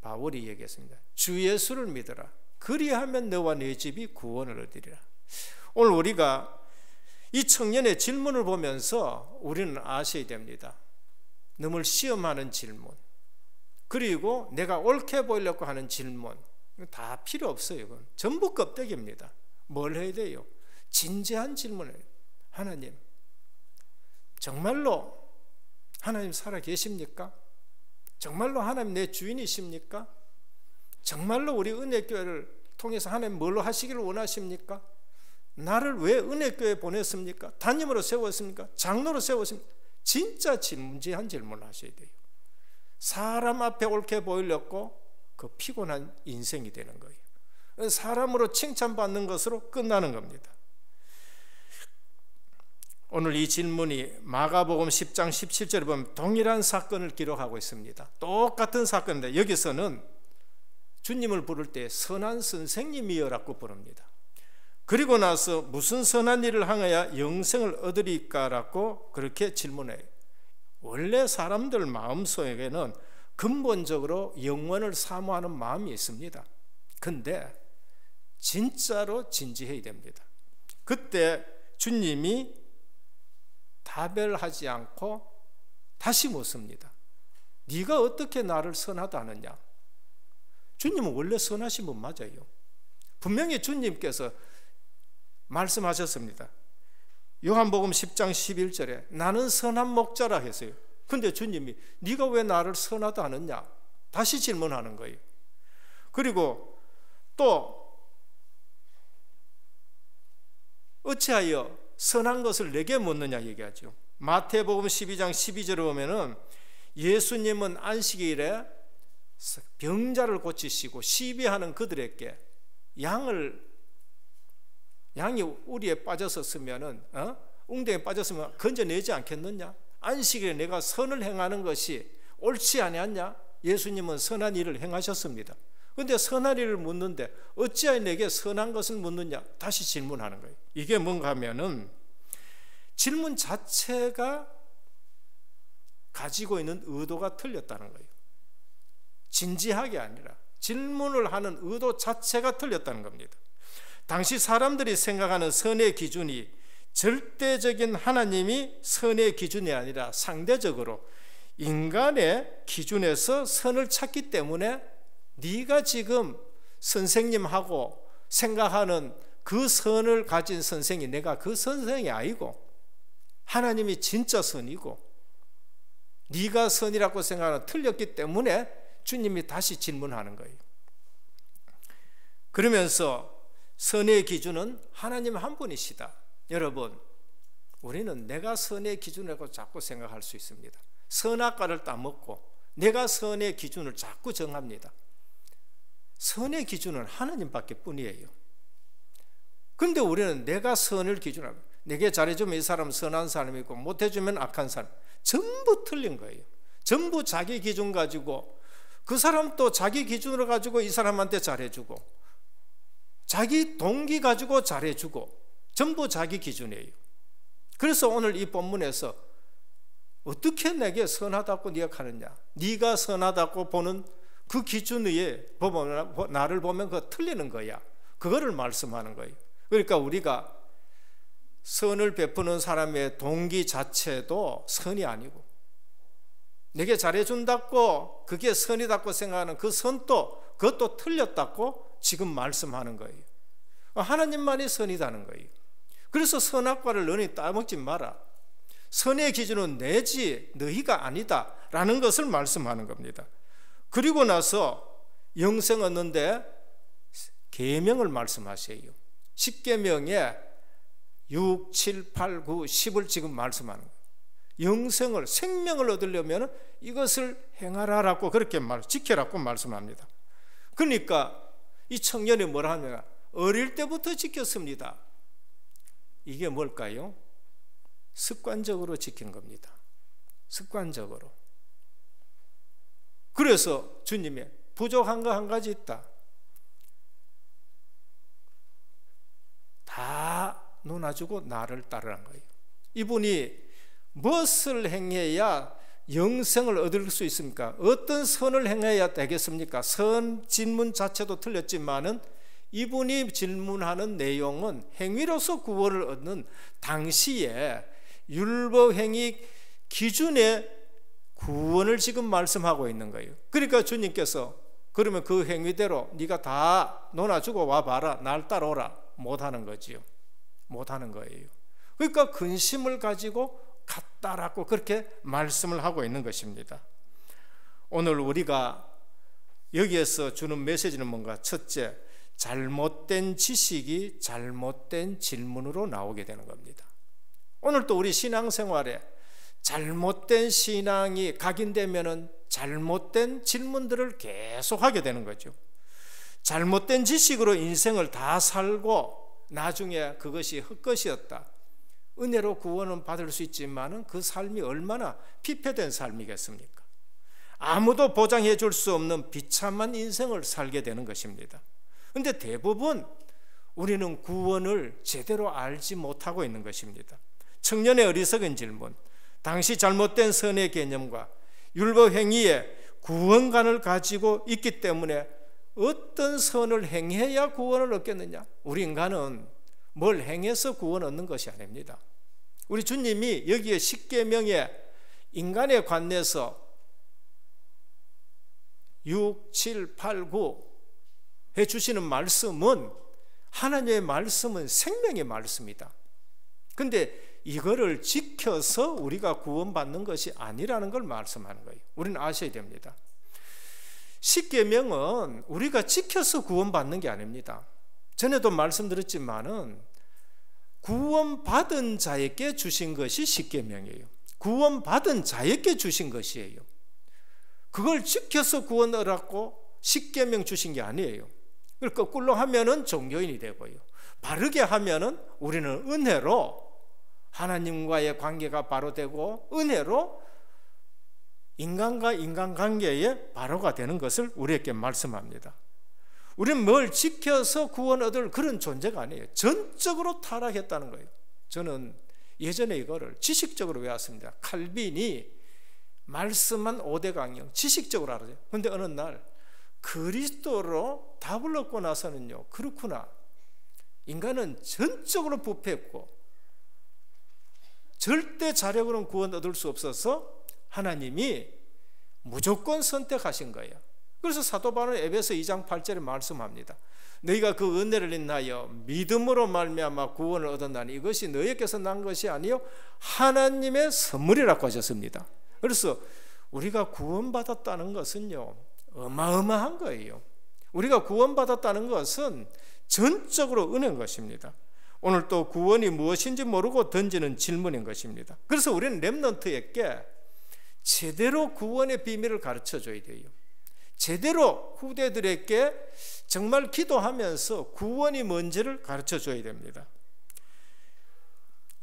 바울이 얘기했습니다. 주 예수를 믿어라. 그리하면 너와 네 집이 구원을 얻으리라. 오늘 우리가 이 청년의 질문을 보면서 우리는 아셔야 됩니다. 너를 시험하는 질문, 그리고 내가 옳게 보이려고 하는 질문, 다 필요 없어요. 이건 전부 껍데기입니다. 뭘 해야 돼요? 진지한 질문을. 하나님, 정말로 하나님 살아 계십니까? 정말로 하나님 내 주인이십니까? 정말로 우리 은혜교회를 통해서 하나님 뭘로 하시기를 원하십니까? 나를 왜 은혜교회에 보냈습니까? 담임으로 세웠습니까? 장로로 세웠습니까? 진짜 진지한 질문을 하셔야 돼요. 사람 앞에 옳게 보이려고 그 피곤한 인생이 되는 거예요. 사람으로 칭찬받는 것으로 끝나는 겁니다. 오늘 이 질문이 마가복음 10장 17절에 보면 동일한 사건을 기록하고 있습니다. 똑같은 사건인데 여기서는 주님을 부를 때 선한 선생님이여라고 부릅니다. 그리고 나서 무슨 선한 일을 행하여 영생을 얻으리까라고 그렇게 질문해요. 원래 사람들 마음속에는 근본적으로 영원을 사모하는 마음이 있습니다. 근데 진짜로 진지해야 됩니다. 그때 주님이 답을 하지 않고 다시 묻습니다. 네가 어떻게 나를 선하다 하느냐? 주님은 원래 선하신 분 맞아요. 분명히 주님께서 말씀하셨습니다. 요한복음 10장 11절에 나는 선한 목자라 했어요. 근데 주님이 네가 왜 나를 선하다 하느냐? 다시 질문하는 거예요. 그리고 또 어찌하여 선한 것을 내게 묻느냐 얘기하죠. 마태복음 12장 12절에 보면은 예수님은 안식일에 병자를 고치시고 시비하는 그들에게 양이 우리에 빠져서 쓰면은 웅덩이에 빠졌으면 건져내지 않겠느냐? 안식일에 내가 선을 행하는 것이 옳지 아니었냐? 예수님은 선한 일을 행하셨습니다. 그런데 선한 일을 묻는데 어찌하여 내게 선한 것을 묻느냐? 다시 질문하는 거예요. 이게 뭔가 하면은 질문 자체가 가지고 있는 의도가 틀렸다는 거예요. 진지하게 아니라 질문을 하는 의도 자체가 틀렸다는 겁니다. 당시 사람들이 생각하는 선의 기준이 절대적인 하나님이 선의 기준이 아니라 상대적으로 인간의 기준에서 선을 찾기 때문에 네가 지금 선생님하고 생각하는 그 선을 가진 선생이 내가 그 선생이 아니고 하나님이 진짜 선이고 네가 선이라고 생각하는 틀렸기 때문에 주님이 다시 질문하는 거예요. 그러면서 선의 기준은 하나님 한 분이시다. 여러분, 우리는 내가 선의 기준이라고 자꾸 생각할 수 있습니다. 선악과를 따먹고 내가 선의 기준을 자꾸 정합니다. 선의 기준은 하나님밖에 뿐이에요. 그런데 우리는 내가 선을 기준으로 내게 잘해주면 이 사람은 선한 사람이고 못해주면 악한 사람, 전부 틀린 거예요. 전부 자기 기준 가지고 그 사람 또 자기 기준으로 가지고 이 사람한테 잘해주고 자기 동기 가지고 잘해주고 전부 자기 기준이에요. 그래서 오늘 이 본문에서 어떻게 내게 선하다고 네가 하느냐, 네가 선하다고 보는 그 기준 위에 나를 보면 그거 틀리는 거야. 그거를 말씀하는 거예요. 그러니까 우리가 선을 베푸는 사람의 동기 자체도 선이 아니고 내게 잘해준다고 그게 선이다고 생각하는 그 선도 그것도 틀렸다고 지금 말씀하는 거예요. 하나님만이 선이다는 거예요. 그래서 선악과를 너희 따먹지 마라. 선의 기준은 내지 너희가 아니다 라는 것을 말씀하는 겁니다. 그리고 나서 영생 얻는데 계명을 말씀하세요. 10계명에 6, 7, 8, 9, 10을 지금 말씀하는 거예요. 영생을, 생명을 얻으려면 이것을 행하라라고 그렇게 지켜라고 말씀합니다. 그러니까 이 청년이 뭐라 하냐, 어릴 때부터 지켰습니다. 이게 뭘까요? 습관적으로 지킨 겁니다. 습관적으로. 그래서 주님이 부족한 거 한 가지 있다. 다 놓아주고 나를 따르란 거예요. 이분이 무엇을 행해야 영생을 얻을 수 있습니까? 어떤 선을 행해야 되겠습니까? 선 질문 자체도 틀렸지만은 이분이 질문하는 내용은 행위로서 구원을 얻는 당시에 율법행위 기준의 구원을 지금 말씀하고 있는 거예요. 그러니까 주님께서 그러면 그 행위대로 네가 다 논아주고 와봐라, 날 따라오라 못하는 거지요. 못하는 거예요. 그러니까 근심을 가지고 갔다라고 그렇게 말씀을 하고 있는 것입니다. 오늘 우리가 여기에서 주는 메시지는 뭔가? 첫째, 잘못된 지식이 잘못된 질문으로 나오게 되는 겁니다. 오늘 또 우리 신앙생활에 잘못된 신앙이 각인되면은 잘못된 질문들을 계속 하게 되는 거죠. 잘못된 지식으로 인생을 다 살고 나중에 그것이 헛것이었다. 은혜로 구원은 받을 수 있지만은 그 삶이 얼마나 피폐된 삶이겠습니까? 아무도 보장해 줄 수 없는 비참한 인생을 살게 되는 것입니다. 그런데 대부분 우리는 구원을 제대로 알지 못하고 있는 것입니다. 청년의 어리석은 질문, 당시 잘못된 선의 개념과 율법 행위의 구원관을 가지고 있기 때문에 어떤 선을 행해야 구원을 얻겠느냐? 우리 인간은 뭘 행해서 구원 얻는 것이 아닙니다. 우리 주님이 여기에 10계명에 인간의 관내에서 6, 7, 8, 9 해주시는 말씀은 하나님의 말씀은 생명의 말씀이다. 그런데 이거를 지켜서 우리가 구원받는 것이 아니라는 걸 말씀하는 거예요. 우리는 아셔야 됩니다. 10계명은 우리가 지켜서 구원받는 게 아닙니다. 전에도 말씀드렸지만은 구원받은 자에게 주신 것이 10계명이에요. 구원받은 자에게 주신 것이에요. 그걸 지켜서 구원 얻었고 10계명 주신 게 아니에요. 그걸 거꾸로 하면은 종교인이 되고요. 바르게 하면은 우리는 은혜로 하나님과의 관계가 바로 되고 은혜로 인간과 인간관계의 바로가 되는 것을 우리에게 말씀합니다. 우리는 뭘 지켜서 구원 얻을 그런 존재가 아니에요. 전적으로 타락했다는 거예요. 저는 예전에 이거를 지식적으로 외웠습니다. 칼빈이 말씀한 5대 강령 지식적으로 알았어요. 그런데 어느 날 그리스도로 답을 얻고 나서는요, 그렇구나, 인간은 전적으로 부패했고 절대 자력으로는 구원 얻을 수 없어서 하나님이 무조건 선택하신 거예요. 그래서 사도 바울은 에베소 2장 8절에 말씀합니다. 너희가 그 은혜를 인하여 믿음으로 말미암아 구원을 얻었나니 이것이 너희에게서 난 것이 아니요 하나님의 선물이라고 하셨습니다. 그래서 우리가 구원받았다는 것은요, 어마어마한 거예요. 우리가 구원받았다는 것은 전적으로 은혜인 것입니다. 오늘 또 구원이 무엇인지 모르고 던지는 질문인 것입니다. 그래서 우리는 렘넌트에게 제대로 구원의 비밀을 가르쳐줘야 돼요. 제대로 후대들에게 정말 기도하면서 구원이 뭔지를 가르쳐줘야 됩니다.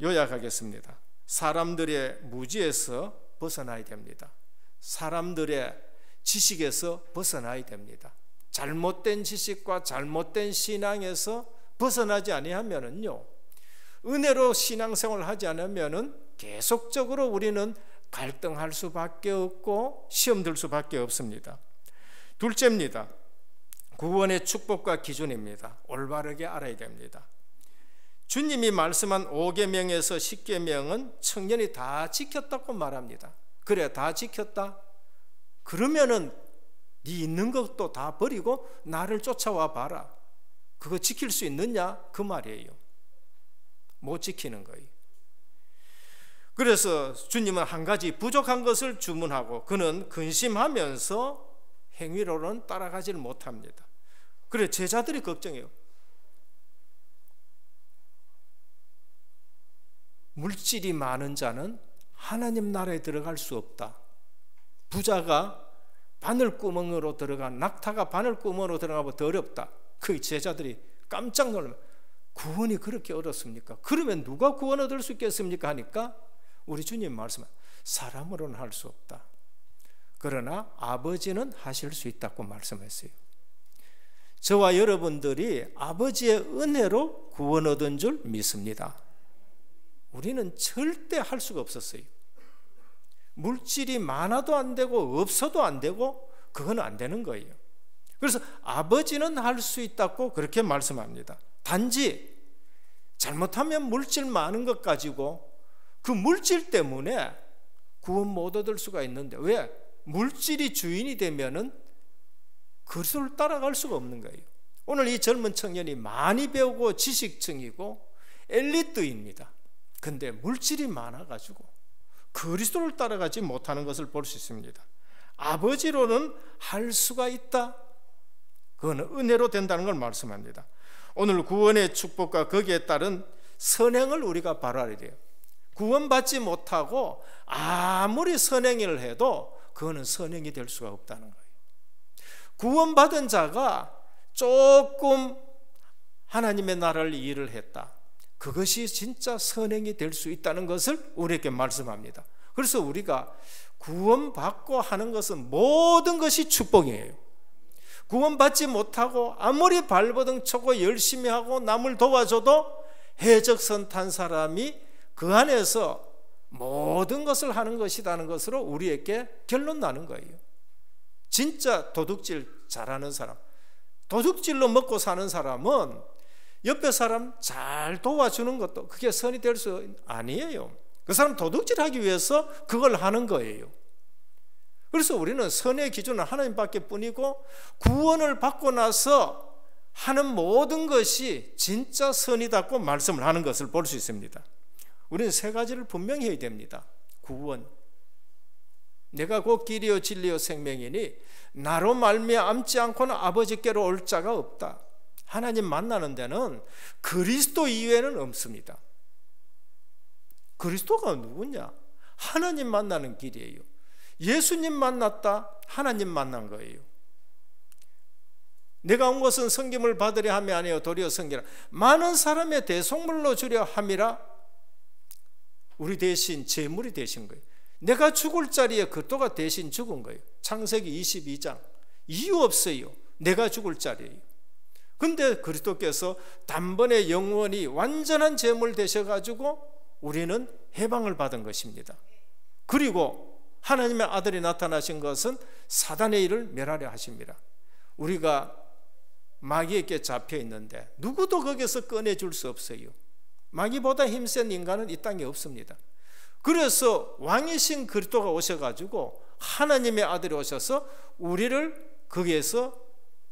요약하겠습니다. 사람들의 무지에서 벗어나야 됩니다. 사람들의 지식에서 벗어나야 됩니다. 잘못된 지식과 잘못된 신앙에서 벗어나지 아니하면은요, 은혜로 신앙생활을 하지 않으면은 계속적으로 우리는 갈등할 수밖에 없고 시험 들 수밖에 없습니다. 둘째입니다. 구원의 축복과 기준입니다. 올바르게 알아야 됩니다. 주님이 말씀한 5계명에서 10계명은 청년이 다 지켰다고 말합니다. 그래, 다 지켰다? 그러면은 네 있는 것도 다 버리고 나를 쫓아와 봐라. 그거 지킬 수 있느냐? 그 말이에요. 못 지키는 거예요. 그래서 주님은 한 가지 부족한 것을 주문하고 그는 근심하면서 행위로는 따라가지를 못합니다. 그래, 제자들이 걱정해요. 물질이 많은 자는 하나님 나라에 들어갈 수 없다. 부자가 바늘구멍으로 들어가, 낙타가 바늘구멍으로 들어가면 더 어렵다. 그 제자들이 깜짝 놀라면 구원이 그렇게 어렵습니까? 그러면 누가 구원 얻을 수 있겠습니까? 하니까 우리 주님 말씀은 사람으로는 할 수 없다. 그러나 아버지는 하실 수 있다고 말씀했어요. 저와 여러분들이 아버지의 은혜로 구원 얻은 줄 믿습니다. 우리는 절대 할 수가 없었어요. 물질이 많아도 안 되고 없어도 안 되고 그건 안 되는 거예요. 그래서 아버지는 할 수 있다고 그렇게 말씀합니다. 단지 잘못하면 물질 많은 것 가지고 그 물질 때문에 구원 못 얻을 수가 있는데, 왜? 물질이 주인이 되면은 그리스도를 따라갈 수가 없는 거예요. 오늘 이 젊은 청년이 많이 배우고 지식층이고 엘리트입니다. 근데 물질이 많아가지고 그리스도를 따라가지 못하는 것을 볼 수 있습니다. 아버지로는 할 수가 있다. 그건 은혜로 된다는 걸 말씀합니다. 오늘 구원의 축복과 거기에 따른 선행을 우리가 바로 알아야 돼요. 구원받지 못하고 아무리 선행을 해도 그거는 선행이 될 수가 없다는 거예요. 구원받은 자가 조금 하나님의 나라를 일을 했다. 그것이 진짜 선행이 될 수 있다는 것을 우리에게 말씀합니다. 그래서 우리가 구원받고 하는 것은 모든 것이 축복이에요. 구원받지 못하고 아무리 발버둥 쳐고 열심히 하고 남을 도와줘도 해적선 탄 사람이 그 안에서 모든 것을 하는 것이라는 것으로 우리에게 결론 나는 거예요. 진짜 도둑질 잘하는 사람, 도둑질로 먹고 사는 사람은 옆에 사람 잘 도와주는 것도 그게 선이 될 수 아니에요. 그 사람 도둑질하기 위해서 그걸 하는 거예요. 그래서 우리는 선의 기준은 하나님밖에 뿐이고 구원을 받고 나서 하는 모든 것이 진짜 선이다고 말씀을 하는 것을 볼 수 있습니다. 우리는 세 가지를 분명히 해야 됩니다. 구원, 내가 곧 길이요 진리요 생명이니 나로 말미암지 않고는 아버지께로 올 자가 없다. 하나님 만나는 데는 그리스도 이외에는 없습니다. 그리스도가 누구냐? 하나님 만나는 길이에요. 예수님 만났다, 하나님 만난 거예요. 내가 온 것은 섬김을 받으려 함이 아니요 도리어 섬기라. 많은 사람의 대속물로 주려 함이라. 우리 대신 제물이 되신 거예요. 내가 죽을 자리에 그리스도가 대신 죽은 거예요. 창세기 22장. 이유 없어요. 내가 죽을 자리에요. 근데 그리스도께서 단번에 영원히 완전한 제물 되셔가지고 우리는 해방을 받은 것입니다. 그리고 하나님의 아들이 나타나신 것은 사단의 일을 멸하려 하십니다. 우리가 마귀에게 잡혀 있는데 누구도 거기서 꺼내줄 수 없어요. 마귀보다 힘센 인간은 이 땅에 없습니다. 그래서 왕이신 그리스도가 오셔가지고 하나님의 아들이 오셔서 우리를 거기에서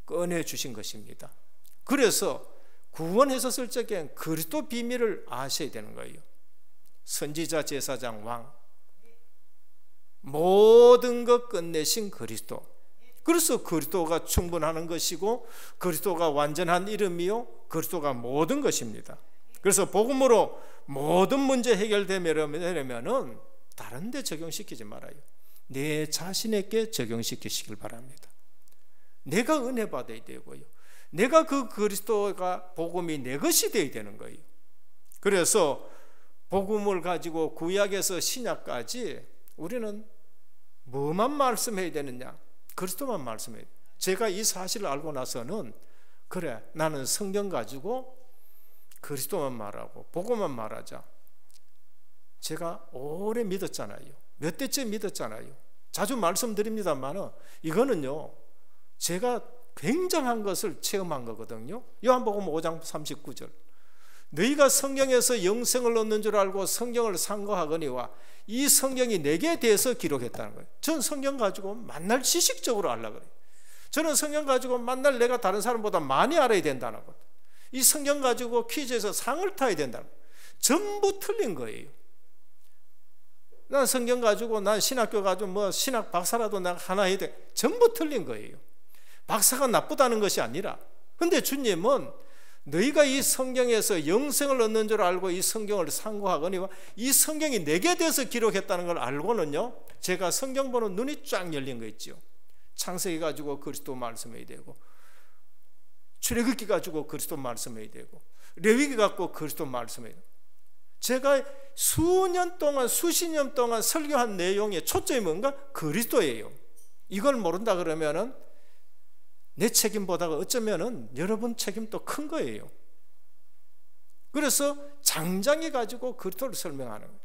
꺼내주신 것입니다. 그래서 구원하셨을 적엔 그리스도 비밀을 아셔야 되는 거예요. 선지자, 제사장, 왕, 모든 것 끝내신 그리스도. 그래서 그리스도가 충분하는 것이고 그리스도가 완전한 이름이요 그리스도가 모든 것입니다. 그래서 복음으로 모든 문제 해결되려면 다른 데 적용시키지 말아요. 내 자신에게 적용시키시길 바랍니다. 내가 은혜 받아야 되고요. 내가 그 그리스도가 복음이 내 것이 되어야 되는 거예요. 그래서 복음을 가지고 구약에서 신약까지 우리는 뭐만 말씀해야 되느냐? 그리스도만 말씀해야 돼요. 제가 이 사실을 알고 나서는 그래, 나는 성경 가지고 그리스도만 말하고 복음만 말하자. 제가 오래 믿었잖아요. 몇 대째 믿었잖아요. 자주 말씀드립니다만 이거는요 제가 굉장한 것을 체험한 거거든요. 요한복음 5장 39절. 너희가 성경에서 영생을 얻는 줄 알고 성경을 상고하거니와 이 성경이 내게 대해서 기록했다는 거예요. 저는 성경 가지고 만날 지식적으로 알려고 그래요. 저는 성경 가지고 만날 내가 다른 사람보다 많이 알아야 된다는 것. 이 성경 가지고 퀴즈에서 상을 타야 된다는 것. 전부 틀린 거예요. 난 성경 가지고 난 신학교 가지고 뭐 신학 박사라도 내가 하나 해야 돼. 전부 틀린 거예요. 박사가 나쁘다는 것이 아니라, 근데 주님은 너희가 이 성경에서 영생을 얻는 줄 알고 이 성경을 상고하거니와 이 성경이 내게 대해서 기록했다는 걸 알고는요 제가 성경 보는 눈이 쫙 열린 거 있죠. 창세기 가지고 그리스도 말씀해야 되고, 출애굽기 가지고 그리스도 말씀해야 되고, 레위기 갖고 그리스도 말씀해야 되고, 제가 수년 동안 수십 년 동안 설교한 내용의 초점이 뭔가? 그리스도예요. 이걸 모른다 그러면은 내 책임보다가 어쩌면은 여러분 책임도 큰 거예요. 그래서 장장해 가지고 그리스도를 설명하는 거예요.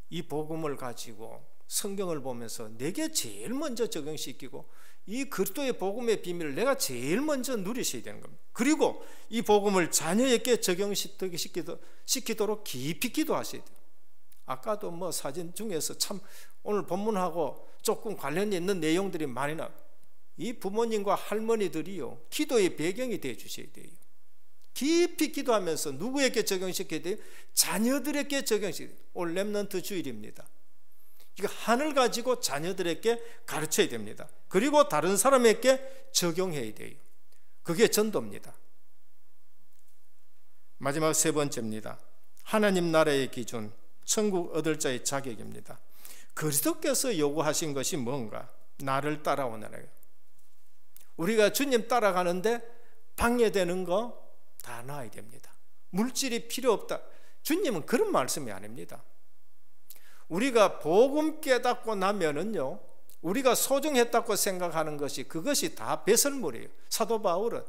이 복음을 가지고 성경을 보면서 내게 제일 먼저 적용시키고 이 그리스도의 복음의 비밀을 내가 제일 먼저 누리셔야 되는 겁니다. 그리고 이 복음을 자녀에게 적용시키도록 깊이 기도하셔야 돼요. 아까도 뭐 사진 중에서 참 오늘 본문하고 조금 관련이 있는 내용들이 많이 나와요. 이 부모님과 할머니들이요 기도의 배경이 되어 주셔야 돼요. 깊이 기도하면서 누구에게 적용시켜야 돼요? 자녀들에게 적용시켜야 돼요. 오늘 렘넌트 주일입니다. 이거 하늘 가지고 자녀들에게 가르쳐야 됩니다. 그리고 다른 사람에게 적용해야 돼요. 그게 전도입니다. 마지막 세 번째입니다. 하나님 나라의 기준, 천국 얻을 자의 자격입니다. 그리스도께서 요구하신 것이 뭔가? 나를 따라오느라요. 우리가 주님 따라가는데 방해되는 거 다 놔야 됩니다. 물질이 필요 없다. 주님은 그런 말씀이 아닙니다. 우리가 복음 깨닫고 나면은요, 우리가 소중했다고 생각하는 것이 그것이 다 배설물이에요. 사도 바울은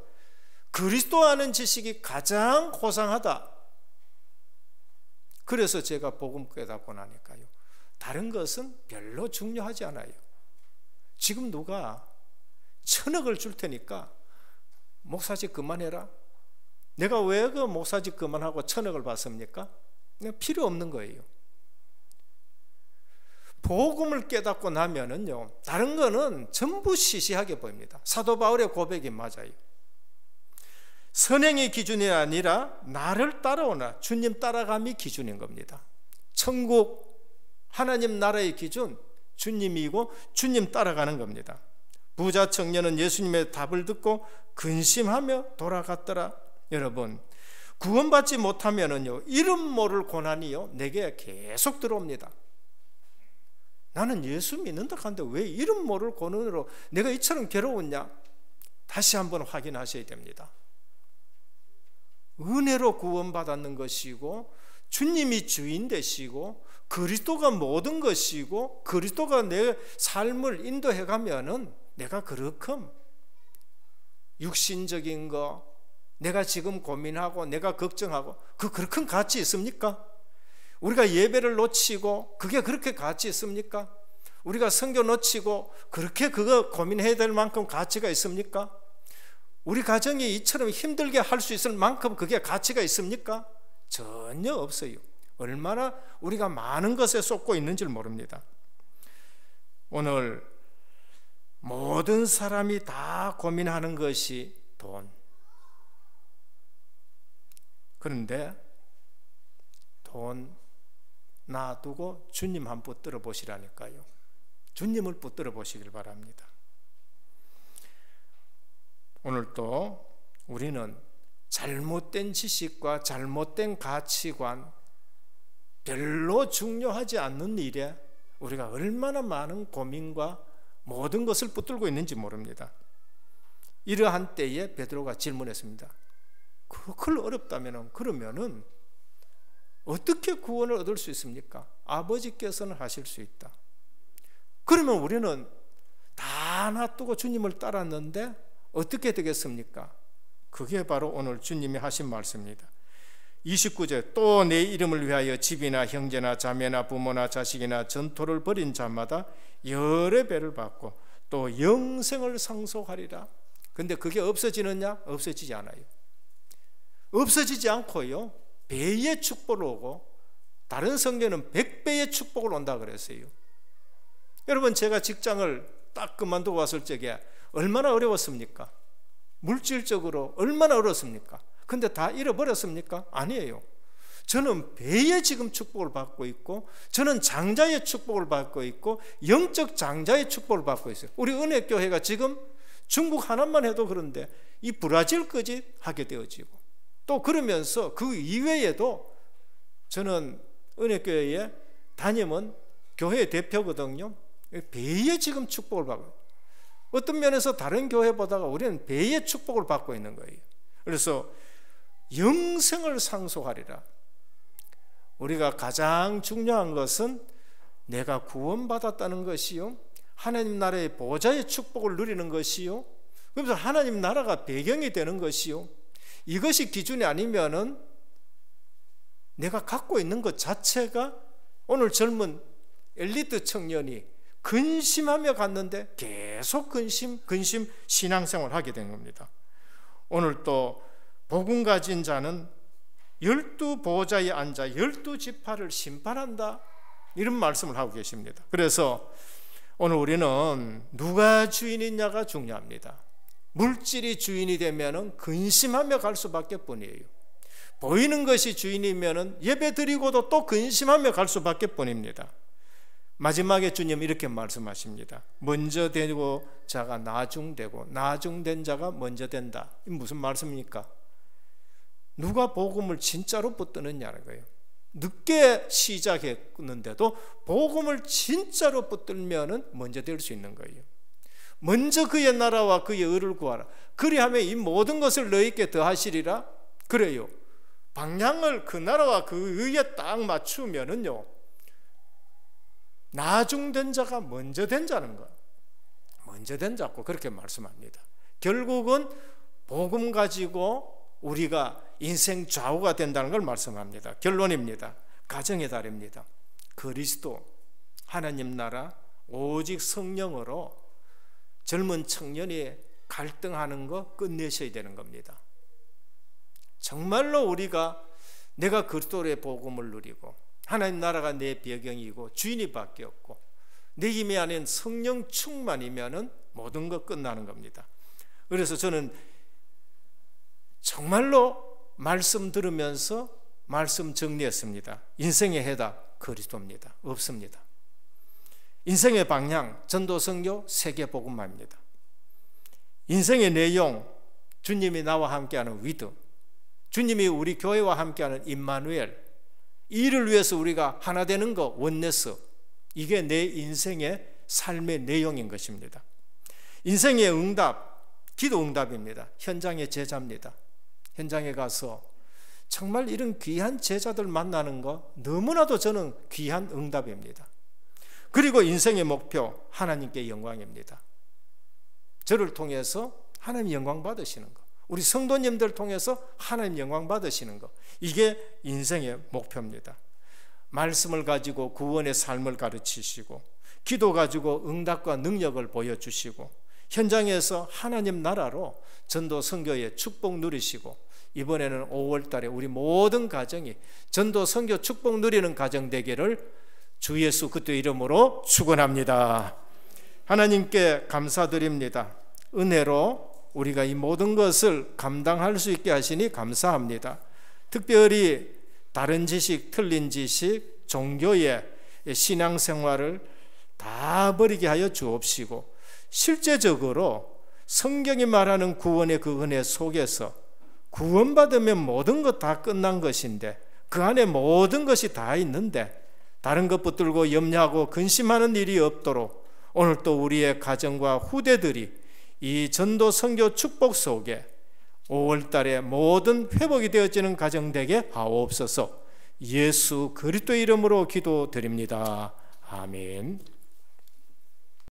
그리스도 아는 지식이 가장 고상하다. 그래서 제가 복음 깨닫고 나니까요, 다른 것은 별로 중요하지 않아요. 지금 누가 1,000억을 줄 테니까 목사직 그만해라. 내가 왜 그 목사직 그만하고 1,000억을 받습니까? 그냥 필요 없는 거예요. 복음을 깨닫고 나면은요, 다른 거는 전부 시시하게 보입니다. 사도 바울의 고백이 맞아요. 선행의 기준이 아니라 나를 따라오나, 주님 따라감이 기준인 겁니다. 천국 하나님 나라의 기준 주님이고 주님 따라가는 겁니다. 부자 청년은 예수님의 답을 듣고 근심하며 돌아갔더라. 여러분, 구원받지 못하면은요, 이름 모를 고난이요 내게 계속 들어옵니다. 나는 예수 믿는다 하는데 왜 이름 모를 고난으로 내가 이처럼 괴로웠냐? 다시 한번 확인하셔야 됩니다. 은혜로 구원받았는 것이고 주님이 주인 되시고 그리스도가 모든 것이고 그리스도가 내 삶을 인도해 가면은 내가 그렇게 육신적인 거, 내가 지금 고민하고 내가 걱정하고 그렇게 가치 있습니까? 우리가 예배를 놓치고 그게 그렇게 가치 있습니까? 우리가 선교 놓치고 그렇게 그거 고민해야 될 만큼 가치가 있습니까? 우리 가정이 이처럼 힘들게 할 수 있을 만큼 그게 가치가 있습니까? 전혀 없어요. 얼마나 우리가 많은 것에 쏟고 있는지를 모릅니다. 오늘 모든 사람이 다 고민하는 것이 돈. 그런데 돈 놔두고 주님 한번 붙들어 보시라니까요. 주님을 붙들어 보시길 바랍니다. 오늘 또 우리는 잘못된 지식과 잘못된 가치관, 별로 중요하지 않는 일에 우리가 얼마나 많은 고민과 모든 것을 붙들고 있는지 모릅니다. 이러한 때에 베드로가 질문했습니다. 그걸 어렵다면 그러면은 어떻게 구원을 얻을 수 있습니까? 아버지께서는 하실 수 있다. 그러면 우리는 다 놔두고 주님을 따랐는데 어떻게 되겠습니까? 그게 바로 오늘 주님이 하신 말씀입니다. 29절, 또 내 이름을 위하여 집이나 형제나 자매나 부모나 자식이나 전토를 벌인 자마다 열의 배를 받고 또 영생을 상속하리라. 근데 그게 없어지느냐? 없어지지 않아요. 없어지지 않고요, 배의 축복을 오고, 다른 성경은 100배의 축복을 온다 그랬어요. 여러분, 제가 직장을 딱 그만두고 왔을 적에 얼마나 어려웠습니까? 물질적으로 얼마나 어려웠습니까? 근데 다 잃어버렸습니까? 아니에요. 저는 배의 지금 축복을 받고 있고, 저는 장자의 축복을 받고 있고, 영적 장자의 축복을 받고 있어요. 우리 은혜교회가 지금 중국 하나만 해도 그런데 이 브라질까지 하게 되어지고, 또 그러면서 그 이외에도 저는 은혜교회에 담임은 교회 대표거든요. 배의 지금 축복을 받고, 어떤 면에서 다른 교회보다가 우리는 배의 축복을 받고 있는 거예요. 그래서 영생을 상속하리라. 우리가 가장 중요한 것은 내가 구원받았다는 것이요, 하나님 나라의 보좌의 축복을 누리는 것이요, 그래서 하나님 나라가 배경이 되는 것이요, 이것이 기준이 아니면은 내가 갖고 있는 것 자체가, 오늘 젊은 엘리트 청년이 근심하며 갔는데 계속 근심 신앙생활을 하게 된 겁니다. 오늘 또 복음 가진 자는 12보좌에 앉아 12지파를 심판한다, 이런 말씀을 하고 계십니다. 그래서 오늘 우리는 누가 주인이냐가 중요합니다. 물질이 주인이 되면 근심하며 갈 수밖에 뿐이에요. 보이는 것이 주인이면 예배 드리고도 또 근심하며 갈 수밖에 뿐입니다. 마지막에 주님 이렇게 말씀하십니다. 먼저 되고 자가 나중되고 나중된 자가 먼저 된다. 이 무슨 말씀입니까? 누가 복음을 진짜로 붙드느냐는 거예요. 늦게 시작했는데도 복음을 진짜로 붙들면 먼저 될 수 있는 거예요. 먼저 그의 나라와 그의 의를 구하라. 그리하면 이 모든 것을 너희에게 더하시리라. 그래요. 방향을 그 나라와 그 의에 딱 맞추면은요, 나중된 자가 먼저 된 자는 거, 먼저 된 자고 그렇게 말씀합니다. 결국은 복음 가지고 우리가 인생 좌우가 된다는 걸 말씀합니다. 결론입니다. 가정의 달입니다. 그리스도, 하나님 나라, 오직 성령으로 젊은 청년이 갈등하는 거 끝내셔야 되는 겁니다. 정말로 우리가 내가 그리스도의 복음을 누리고 하나님 나라가 내 배경이고 주인이 바뀌었고 내 힘이 아닌 성령 충만이면은 모든 것 끝나는 겁니다. 그래서 저는 정말로 말씀 들으면서 말씀 정리했습니다. 인생의 해답 그리스도입니다. 없습니다. 인생의 방향 전도 선교 세계 복음화입니다. 인생의 내용 주님이 나와 함께하는 위드, 주님이 우리 교회와 함께하는 임마누엘, 이를 위해서 우리가 하나 되는 것 원네스, 이게 내 인생의 삶의 내용인 것입니다. 인생의 응답 기도 응답입니다. 현장의 제자입니다. 현장에 가서 정말 이런 귀한 제자들 만나는 거 너무나도 저는 귀한 응답입니다. 그리고 인생의 목표, 하나님께 영광입니다. 저를 통해서 하나님 영광 받으시는 거, 우리 성도님들 통해서 하나님 영광 받으시는 거, 이게 인생의 목표입니다. 말씀을 가지고 구원의 삶을 가르치시고, 기도 가지고 응답과 능력을 보여주시고, 현장에서 하나님 나라로 전도 선교의 축복 누리시고, 이번에는 5월 달에 우리 모든 가정이 전도 선교 축복 누리는 가정 되기를 주 예수 그리스도의 이름으로 축원합니다. 하나님께 감사드립니다. 은혜로 우리가 이 모든 것을 감당할 수 있게 하시니 감사합니다. 특별히 다른 지식, 틀린 지식, 종교의 신앙생활을 다 버리게 하여 주옵시고, 실제적으로 성경이 말하는 구원의 그 은혜 속에서 구원받으면 모든 것 다 끝난 것인데, 그 안에 모든 것이 다 있는데 다른 것 붙들고 염려하고 근심하는 일이 없도록 오늘 또 우리의 가정과 후대들이 이 전도 선교 축복 속에 5월 달에 모든 회복이 되어지는 가정 되게 하옵소서. 예수 그리스도의 이름으로 기도드립니다. 아멘.